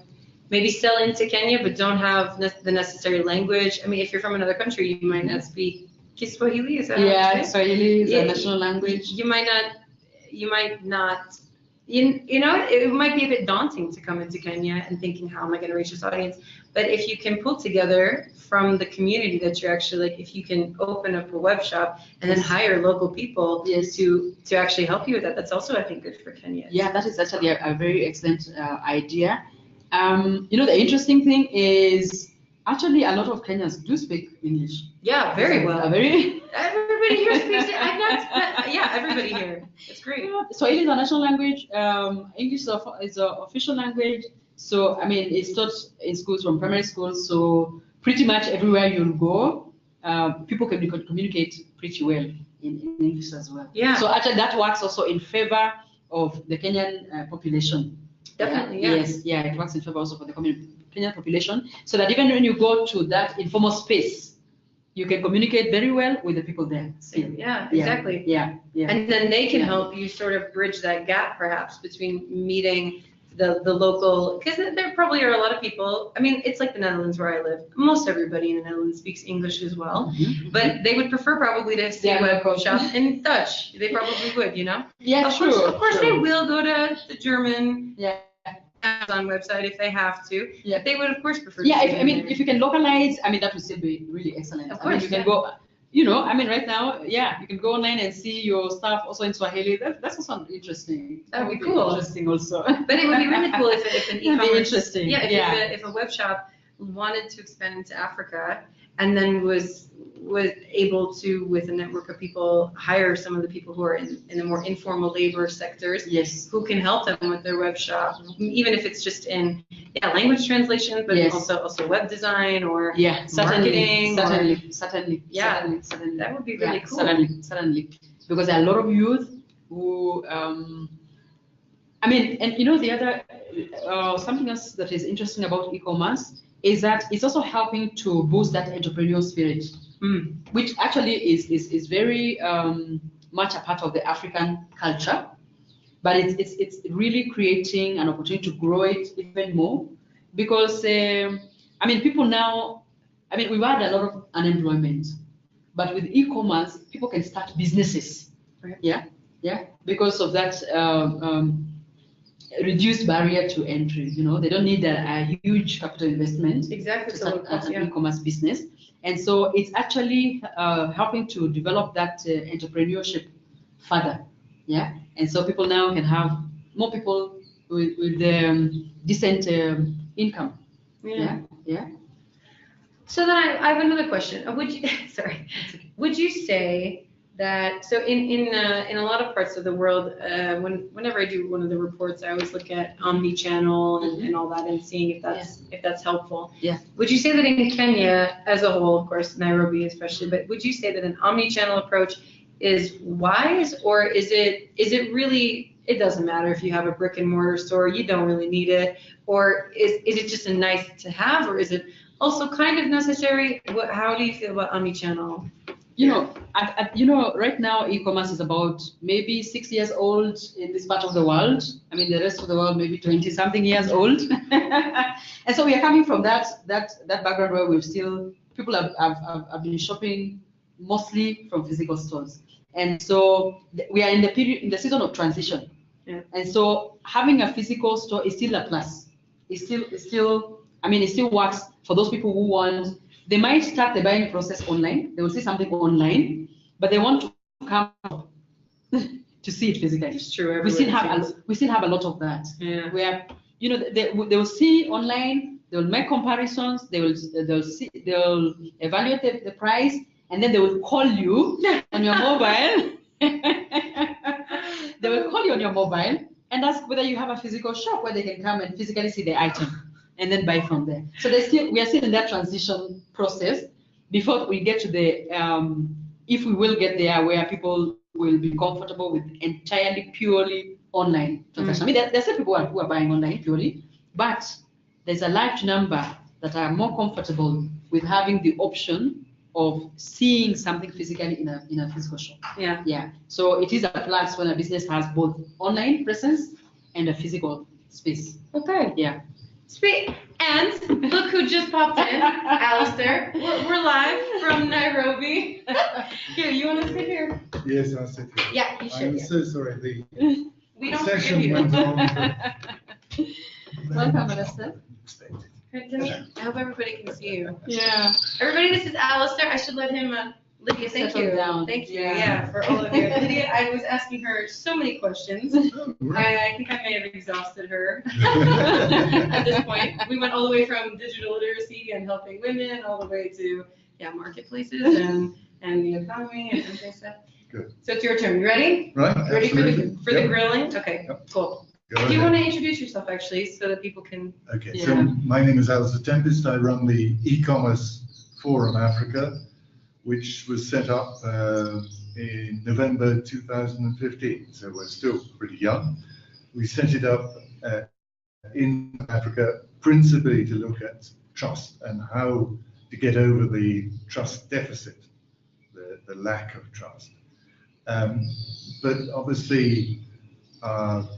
maybe sell into Kenya, but don't have the necessary language. I mean, if you're from another country, you might not speak Kiswahili, is that how you say? Swahili is a national language. You might not, it might be a bit daunting to come into Kenya and thinking, how am I going to reach this audience? But if you can pull together from the community that you're actually, like, if you can open up a web shop and then hire local people to actually help you with that, that's also, I think, good for Kenya. Yeah, that is actually a very excellent idea. The interesting thing is, actually, a lot of Kenyans do speak English. Yeah, very well. Everybody here speaks it. Everybody here. It's great. Swahili is a national language. English is an official language. So, I mean, it's taught in schools from primary schools. So, pretty much everywhere you'll go, people can communicate pretty well in English as well. Yeah. So, actually, that works also in favor of the Kenyan population. Definitely, yeah. Yes, yeah, it works in favor also for the Kenyan population, so that even when you go to that informal space, you can communicate very well with the people there. Still. Yeah, exactly. Yeah. And then they can help you sort of bridge that gap, perhaps, between meeting the local, because there probably are a lot of people. I mean, it's like the Netherlands where I live. Most everybody in the Netherlands speaks English as well, but they would prefer probably to see a web shop in Dutch. They probably would, Yeah, true. Of course, they will go to the German Amazon website if they have to. Yeah. They would, of course, prefer. Yeah, if you can localize, that would still be really excellent. Of course, you can go. Right now, you can go online and see your stuff also in Swahili. That's also interesting. That would be cool. Interesting also. But it would be really cool if an e-commerce. Interesting. If a web shop wanted to expand into Africa and then was able to, with a network of people, hire some of the people who are in the more informal labor sectors, who can help them with their web shop, even if it's just in language translation, but also web design or marketing. Certainly. That would be really cool. Certainly. Because there are a lot of youth who, the other, something else that is interesting about e-commerce is that it's also helping to boost that entrepreneurial spirit, which actually is very much a part of the African culture, but it's really creating an opportunity to grow it even more, because people now, we've had a lot of unemployment, but with e-commerce, people can start businesses, because of that reduced barrier to entry. They don't need a huge capital investment to start an e-commerce business, and so it's actually helping to develop that entrepreneurship further. And so people now can have more people with decent income. So then I have another question. Would you say that, so in a lot of parts of the world, whenever I do one of the reports, I always look at omni-channel and all that, and seeing if that's helpful. Would you say that in Kenya as a whole, of course, Nairobi especially, but would you say that an omni-channel approach is wise, or is it really, it doesn't matter if you have a brick and mortar store, you don't really need it, or is it just a nice to have, or is it also kind of necessary? How do you feel about omni-channel? Right now, e-commerce is about maybe 6 years old in this part of the world. The rest of the world maybe 20-something years old. And so we are coming from that background where people have been shopping mostly from physical stores. And so we are in the season of transition. And so having a physical store is still a plus. It still works for those people who want. They might start the buying process online. They will see something online, but they want to come to see it physically. It's true. We still have a lot of that. Where they will see online. They will make comparisons. They'll evaluate the price, and then they will call you on your mobile. They will call you on your mobile and ask whether you have a physical shop where they can come and physically see the item and then buy from there. So we are still in that transition process before we get to the, if we will get there where people will be comfortable with entirely purely online transaction. I mean, there's still people who are buying online purely, but there's a large number that are more comfortable with having the option of seeing something physically in a physical shop. Yeah. Yeah. So it is a plus when a business has both online presence and a physical space. Okay. Yeah. Sweet. And look who just popped in, Alastair. We're live from Nairobi. Here, you want to sit here? Yes, I'll sit here. Yeah, you should. I'm so sorry. We The don't forgive session you. went on. Welcome, Alastair. Expected. I hope everybody can see you. Yeah. Everybody, this is Alastair. I should let him, Lydia, thank Settle you. down. Thank you, Yeah. yeah, for all of you. Lydia, I was asking her so many questions. Oh, right. I think I may have exhausted her at this point. We went all the way from digital literacy and helping women all the way to, marketplaces and the economy and everything stuff. Good. So it's your turn. You ready? Right, Ready for absolutely. the Yep. grilling? Okay, Yep. cool. Go Do you ahead. want to introduce yourself actually so that people can? Okay, Yeah. so my name is Alastair Tempest. I run the Ecommerce Forum Africa, which was set up in November 2015. So we're still pretty young. We set it up in Africa principally to look at trust and how to get over the trust deficit, the lack of trust. But obviously, our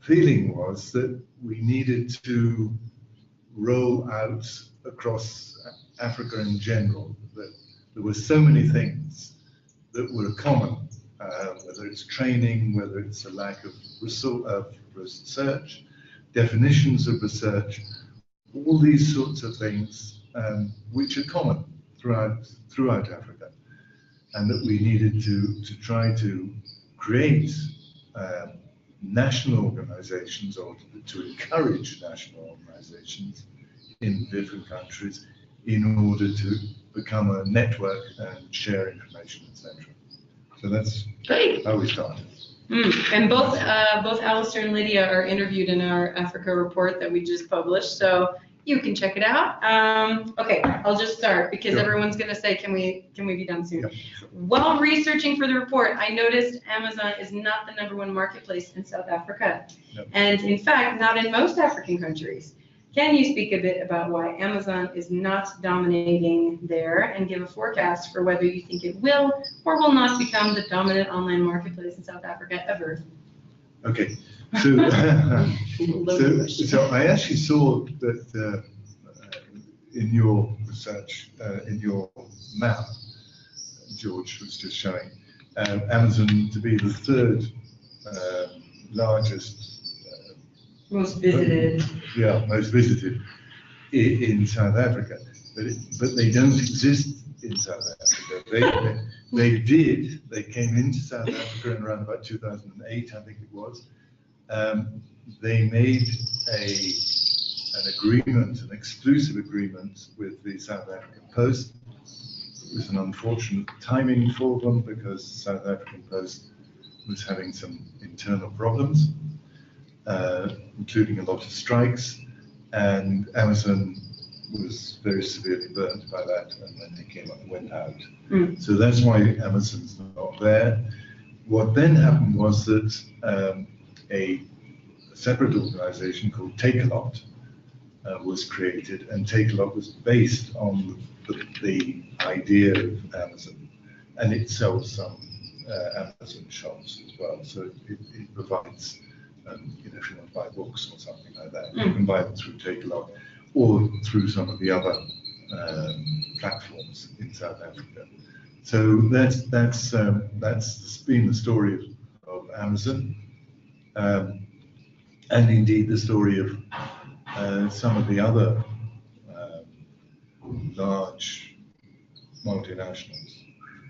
feeling was that we needed to roll out across Africa in general, that there were so many things that were common, whether it's training, whether it's a lack of research, definitions of research, all these sorts of things which are common throughout Africa, and that we needed to try to create national organizations, or to encourage national organizations in different countries in order to become a network and share information, etc. So that's Great. how we started. And both Alastair and Lydia are interviewed in our Africa report that we just published, so you can check it out. Okay, I'll just start because Sure. everyone's going to say, can we be done soon? Yep, sure. While researching for the report, I noticed Amazon is not the #1 marketplace in South Africa, No. and in fact, not in most African countries. Can you speak a bit about why Amazon is not dominating there and give a forecast for whether you think it will or will not become the dominant online marketplace in South Africa ever? Okay, so I actually saw that in your research, in your map, George was just showing, Amazon to be the third largest, Most visited. most visited in South Africa, but they don't exist in South Africa. They came into South Africa in around about 2008, I think it was. They made an exclusive agreement with the South African Post. It was an unfortunate timing for them because South African Post was having some internal problems, including a lot of strikes, and Amazon was very severely burnt by that, and then they came up and went out. So that's why Amazon's not there. What then happened was that a separate organization called Takealot was created, and Takealot was based on the idea of Amazon, and it sells some Amazon shops as well. So it provides, if you want to buy books or something like that, you can buy them through Takealot or through some of the other platforms in South Africa. So that's been the story of Amazon, and indeed the story of some of the other large multinationals.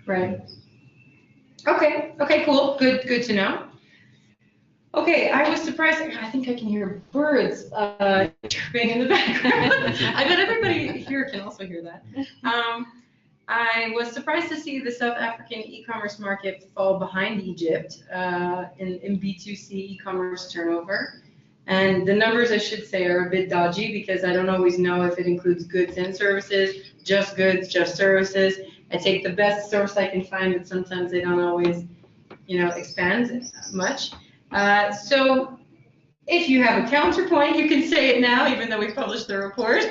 Right. Okay, cool. Good to know. Okay, I was surprised. I think I can hear birds chirping in the background. I bet everybody here can also hear that. I was surprised to see the South African e-commerce market fall behind Egypt in B2C e-commerce turnover. And the numbers, I should say, are a bit dodgy because I don't always know if it includes goods and services, just goods, just services. I take the best source I can find, but sometimes they don't always, expand much. So if you have a counterpoint, you can say it now, even though we published the report.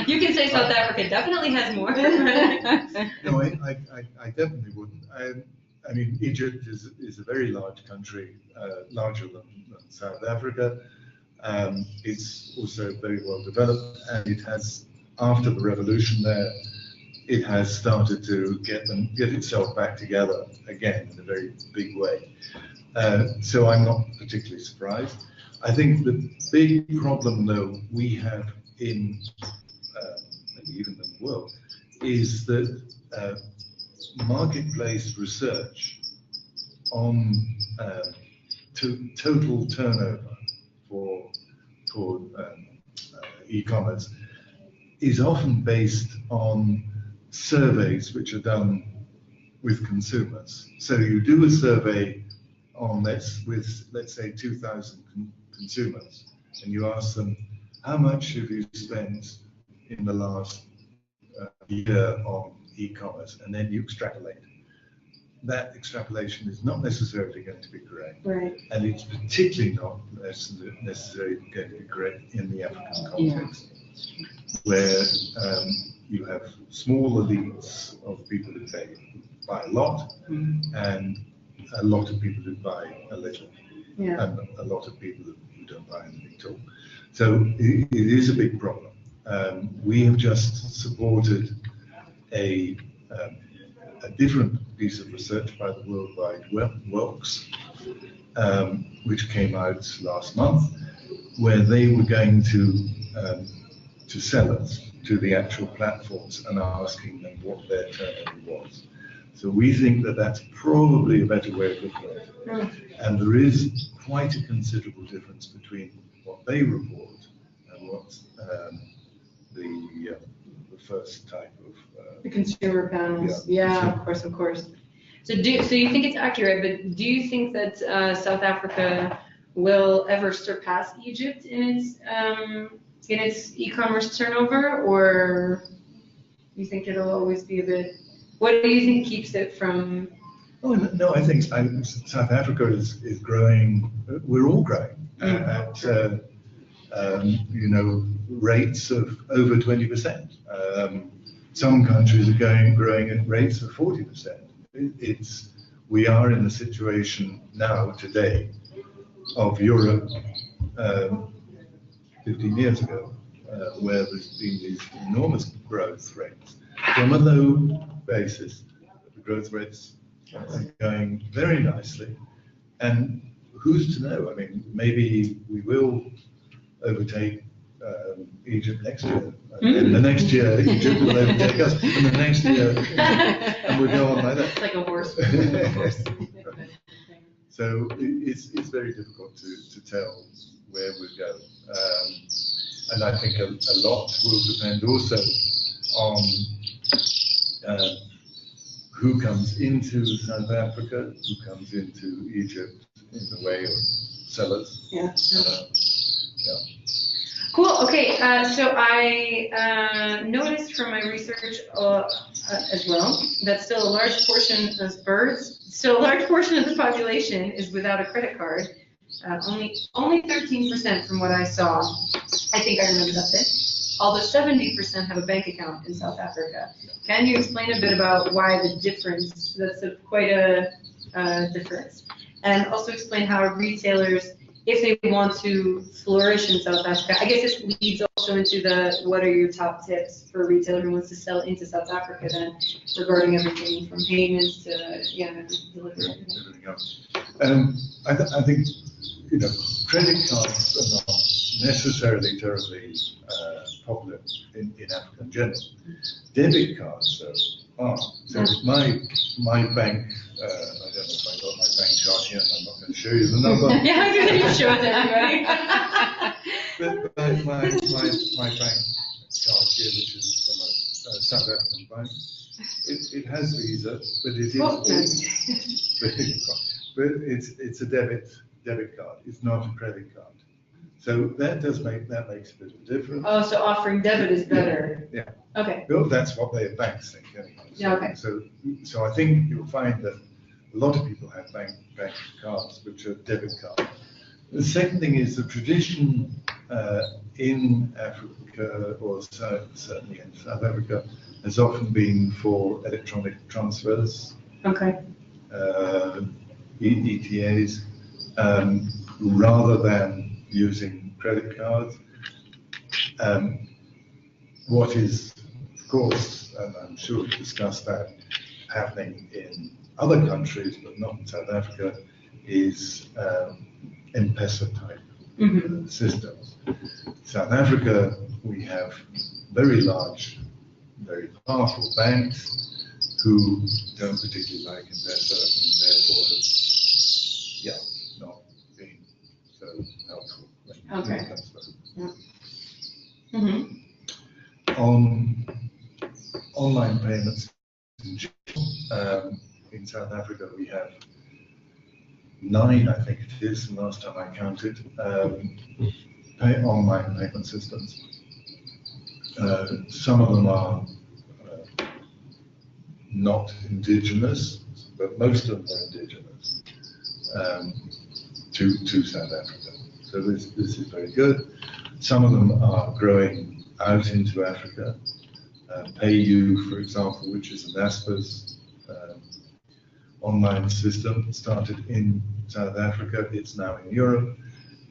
You can say South Africa definitely has more. No, I definitely wouldn't. I mean, Egypt is a very large country, larger than South Africa. It's also very well developed, and it has, after the revolution there, it has started to get itself back together again in a very big way. So I'm not particularly surprised. I think the big problem, though, we have in maybe even in the world is that marketplace research on total turnover for e-commerce is often based on surveys which are done with consumers. So you do a survey on let's say 2,000 consumers, and you ask them, how much have you spent in the last year on e-commerce, and then you extrapolate. That extrapolation is not necessarily going to be correct, right. And it's particularly not necessarily going to be correct in the African context, where you have small elites of people who buy a lot, and a lot of people who buy a little, and a lot of people who don't buy anything at all. So it is a big problem. We have just supported a different piece of research by the Worldwide Works, which came out last month, where they were going to sellers, to the actual platforms, and asking them what their turnover was. So we think that that's probably a better way of looking at it. And there is quite a considerable difference between what they report and what the first type of the consumer panels. Of course. So you think it's accurate, but do you think that South Africa will ever surpass Egypt in its e-commerce turnover, or you think it'll always be a bit? What do you think keeps it from? Oh no, I think South Africa is growing. We're all growing at rates of over 20%. Some countries are growing at rates of 40%. We are in a situation now today of Europe 15 years ago, where there's been these enormous growth rates from a low basis. The growth rates are going very nicely, and who's to know? I mean, maybe we will overtake Egypt next year, and the next year Egypt will overtake us, and the next year, and we'll go on like that. It's like a horse. So it's very difficult to tell where we'll go, and I think a lot will depend also on who comes into South Africa, who comes into Egypt in the way of sellers. Cool. Okay. So I noticed from my research as well that still a large portion of the population is without a credit card. Only 13% from what I saw. I think I remember that's it. Although 70% have a bank account in South Africa. Can you explain a bit about why the difference? That's quite a difference. And also explain how retailers, if they want to flourish in South Africa, I guess this leads also into what are your top tips for a retailer who wants to sell into South Africa then, regarding everything from payments to delivery. Everything else. I think credit cards are not necessarily terribly popular in Africa in general. Debit cards, though, are. So my bank, I don't know if I got my bank card here, and I'm not going to show you the number. You show it everybody. But my bank card here, which is from South African bank. It has Visa, but it is. But it's a debit card. It's not a credit card. So that makes a bit of a difference. Oh, so offering debit is better. Yeah. Okay. Well, that's what their banks think anyway. So, Yeah, okay. So I think you'll find that a lot of people have bank cards which are debit cards. The second thing is the tradition in Africa, or certainly in South Africa, has often been for electronic transfers. Okay. ETAs, rather than using credit cards. What is, of course, and I'm sure we've discussed that, happening in other countries, but not in South Africa, is M-Pesa type systems. South Africa, we have very large, very powerful banks who don't particularly like M-Pesa, and therefore, not being so helpful. Okay. Yeah. On online payments in general, in South Africa, we have 9, I think it is, the last time I counted, online payment systems. Some of them are not indigenous, but most of them are indigenous to South Africa. So this is very good. Some of them are growing out into Africa. PayU, for example, which is an Asper's online system, started in South Africa. It's now in Europe.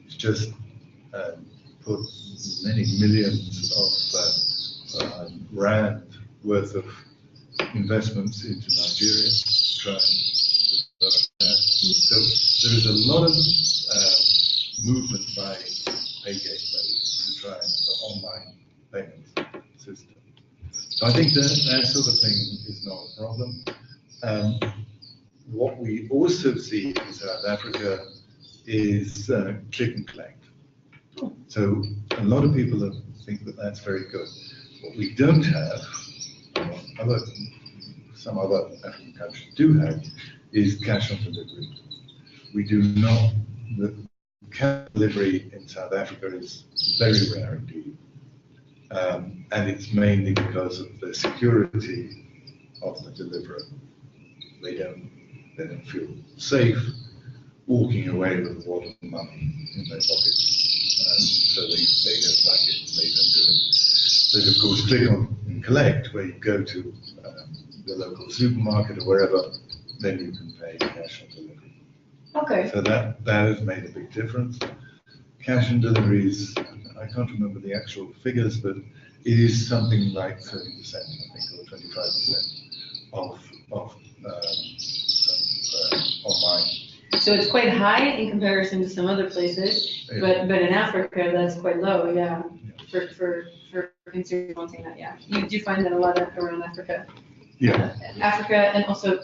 It's just put many millions of rand worth of investments into Nigeria to try and develop that. So there is a lot of movement by pay gateways to try and online payment system. So I think that sort of thing is not a problem. What we also see in South Africa is click and collect. So a lot of people think that that's very good. What we don't have, some other African countries do have, is cash on delivery. We do not. The cash delivery in South Africa is very rare indeed. And it's mainly because of the security of the deliverer. They don't feel safe walking away with a lot of money in their pockets. So they don't like it, they don't do it. But of course, click on and collect, where you go to the local supermarket or wherever, then you can pay cash on delivery. Okay. So that has made a big difference. Cash on deliveries, I can't remember the actual figures, but it is something like 30%, I think, or 25% of online. So it's quite high in comparison to some other places, but in Africa that's quite low, yeah. For consumers wanting that, yeah. You do find that a lot around Africa. Yeah. Africa and also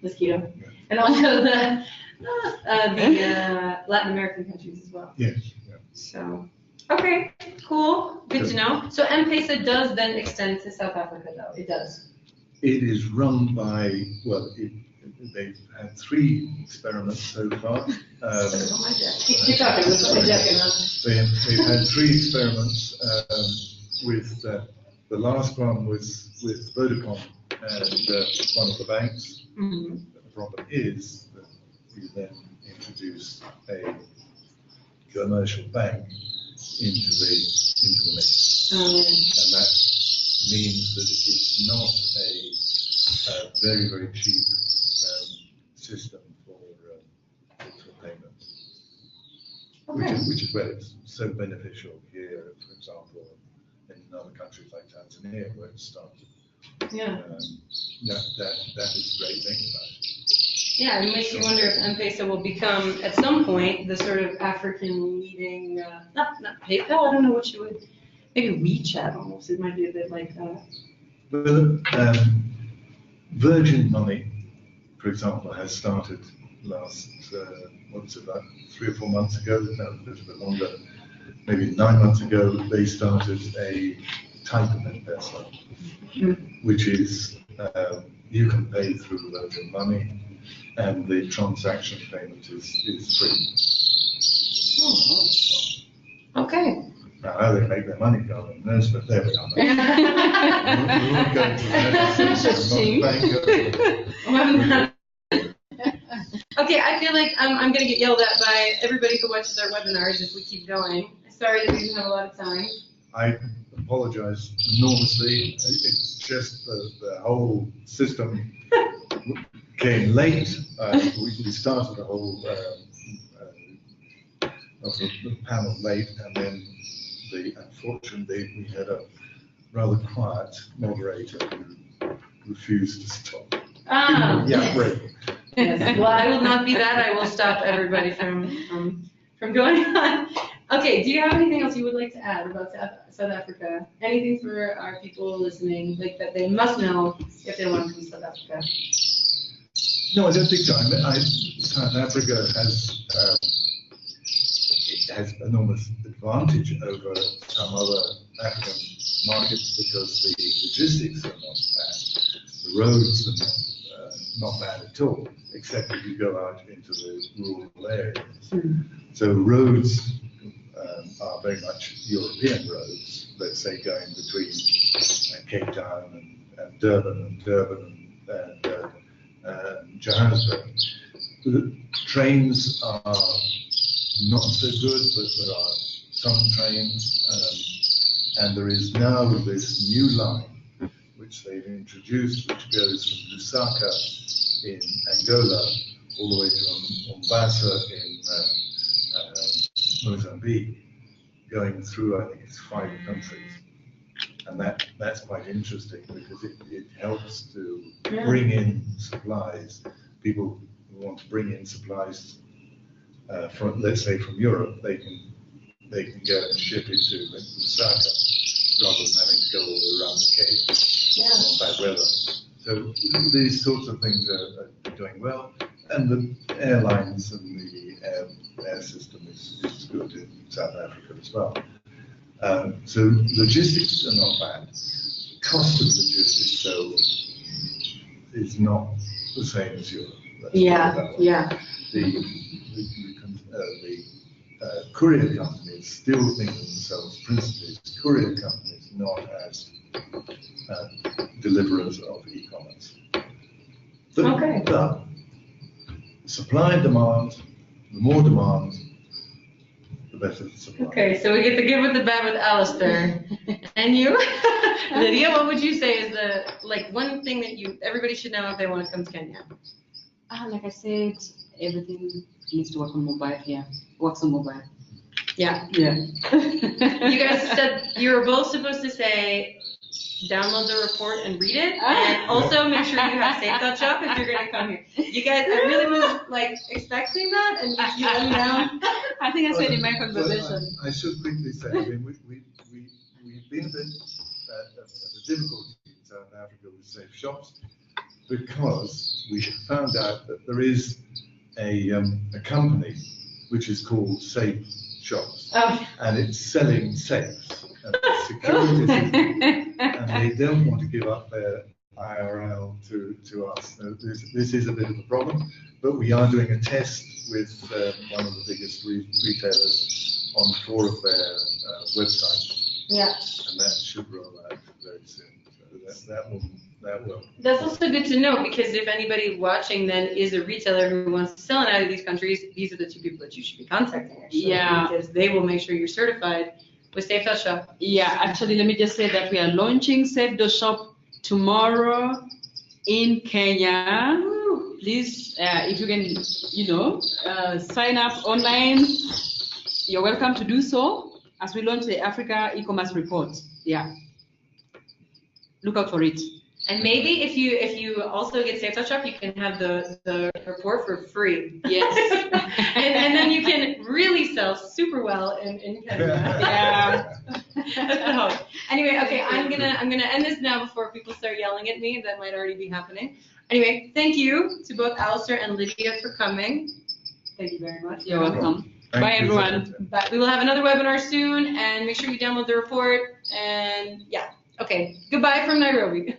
mosquito, and also the Latin American countries as well. Yes. Yeah. So, okay, cool, good to know. So M-Pesa does then extend to South Africa, though. It does. It is run by, they've had 3 experiments so far. Keep talking. They've had 3 experiments with the last one was with Vodacom and one of the banks. Mm-hmm. The problem is that we then introduce a commercial bank into the mix, and that means that it's not a very, very cheap system for payments, which is where it's so beneficial here, for example, in other countries like Tanzania, where it started. Yeah. That is a great thing about it. Yeah, it makes you wonder if M-Pesa will become, at some point, the sort of African leading, not PayPal, I don't know what you would, maybe WeChat almost, it might be a bit like that. Well, Virgin Money, for example, has started last, about 3 or 4 months ago, no, a little bit longer, maybe 9 months ago, they started a type of M-Pesa, which is you can pay through virtual money, and the transaction payment is free. Okay. Now, how they make their money, God only knows, but there we are. We won't go into that. Okay, I feel like I'm going to get yelled at by everybody who watches our webinars if we keep going. Sorry that we didn't have a lot of time. I apologize enormously. It's just the whole system came late. We started the whole of the panel late, and then unfortunately we had a rather quiet moderator who refused to stop. Yeah, great. Yes. Well, I will not be that. I will stop everybody from going on. Okay, do you have anything else you would like to add about South Africa? Anything for our people listening, like that they must know if they want to come to South Africa? No, I don't think so. South Africa has enormous advantage over some other African markets because the logistics are not bad. The roads are not bad at all, except if you go out into the rural areas. So roads are very much European roads, let's say going between Cape Town and Durban and Johannesburg. The trains are not so good, but there are some trains, and there is now this new line which they've introduced, which goes from Lusaka in Angola all the way to Mombasa in Mozambique, going through, I think it's 5 countries. And that's quite interesting because it helps to bring in supplies. People who want to bring in supplies from, let's say, from Europe, they can go and ship it to Lusaka rather than having to go all the way around the Cape on bad weather. So these sorts of things are doing well, and the airlines and the air system is good in South Africa as well. So logistics are not bad. The cost of logistics, though, is not the same as Europe. The courier companies still think of themselves principally as courier companies, not as deliverers of e-commerce. But supply and demand, the more demand, the better the supply. Okay, so we get the good with the bad with Alastair. And you, Lydia, what would you say is the one thing that everybody should know if they want to come to Kenya? Like I said, everything needs to work on mobile here. Works on mobile. Yeah. Yeah. You guys said you were both supposed to say download the report and read it, and also make sure you have Safe.Shop if you're going to come here. You guys, I really was expecting that, and you let me down. I think I said in my conversation. I should quickly say, I mean, we've been a bit at a difficulty in South Africa with Safe Shops because we found out that there is a company which is called Safe.Shops, and it's selling safes and security systems, and they don't want to give up their IRL to us. So this is a bit of a problem, but we are doing a test with one of the biggest retailers on 4 of their websites. Yeah. And that should roll out very soon. So that will. That's also good to know, because if anybody watching then is a retailer who wants to sell in out of these countries, these are the 2 people that you should be contacting, actually. Yeah. Because they will make sure you're certified with Safe.Shop. Yeah, actually, let me just say that we are launching Safe.Shop tomorrow in Kenya. Please, if you can, sign up online, you're welcome to do so as we launch the Africa e-commerce report. Yeah. Look out for it. And maybe if you also get Safe.Shop, you can have the report for free. Yes. and then you can really sell super well in Kenya. Yeah. That's the hope. Anyway, okay, I'm gonna end this now before people start yelling at me. That might already be happening. Anyway, thank you to both Alastair and Lydia for coming. Thank you very much. You're welcome. Bye, everyone. But we will have another webinar soon, and make sure you download the report. And yeah. Okay, goodbye from Nairobi.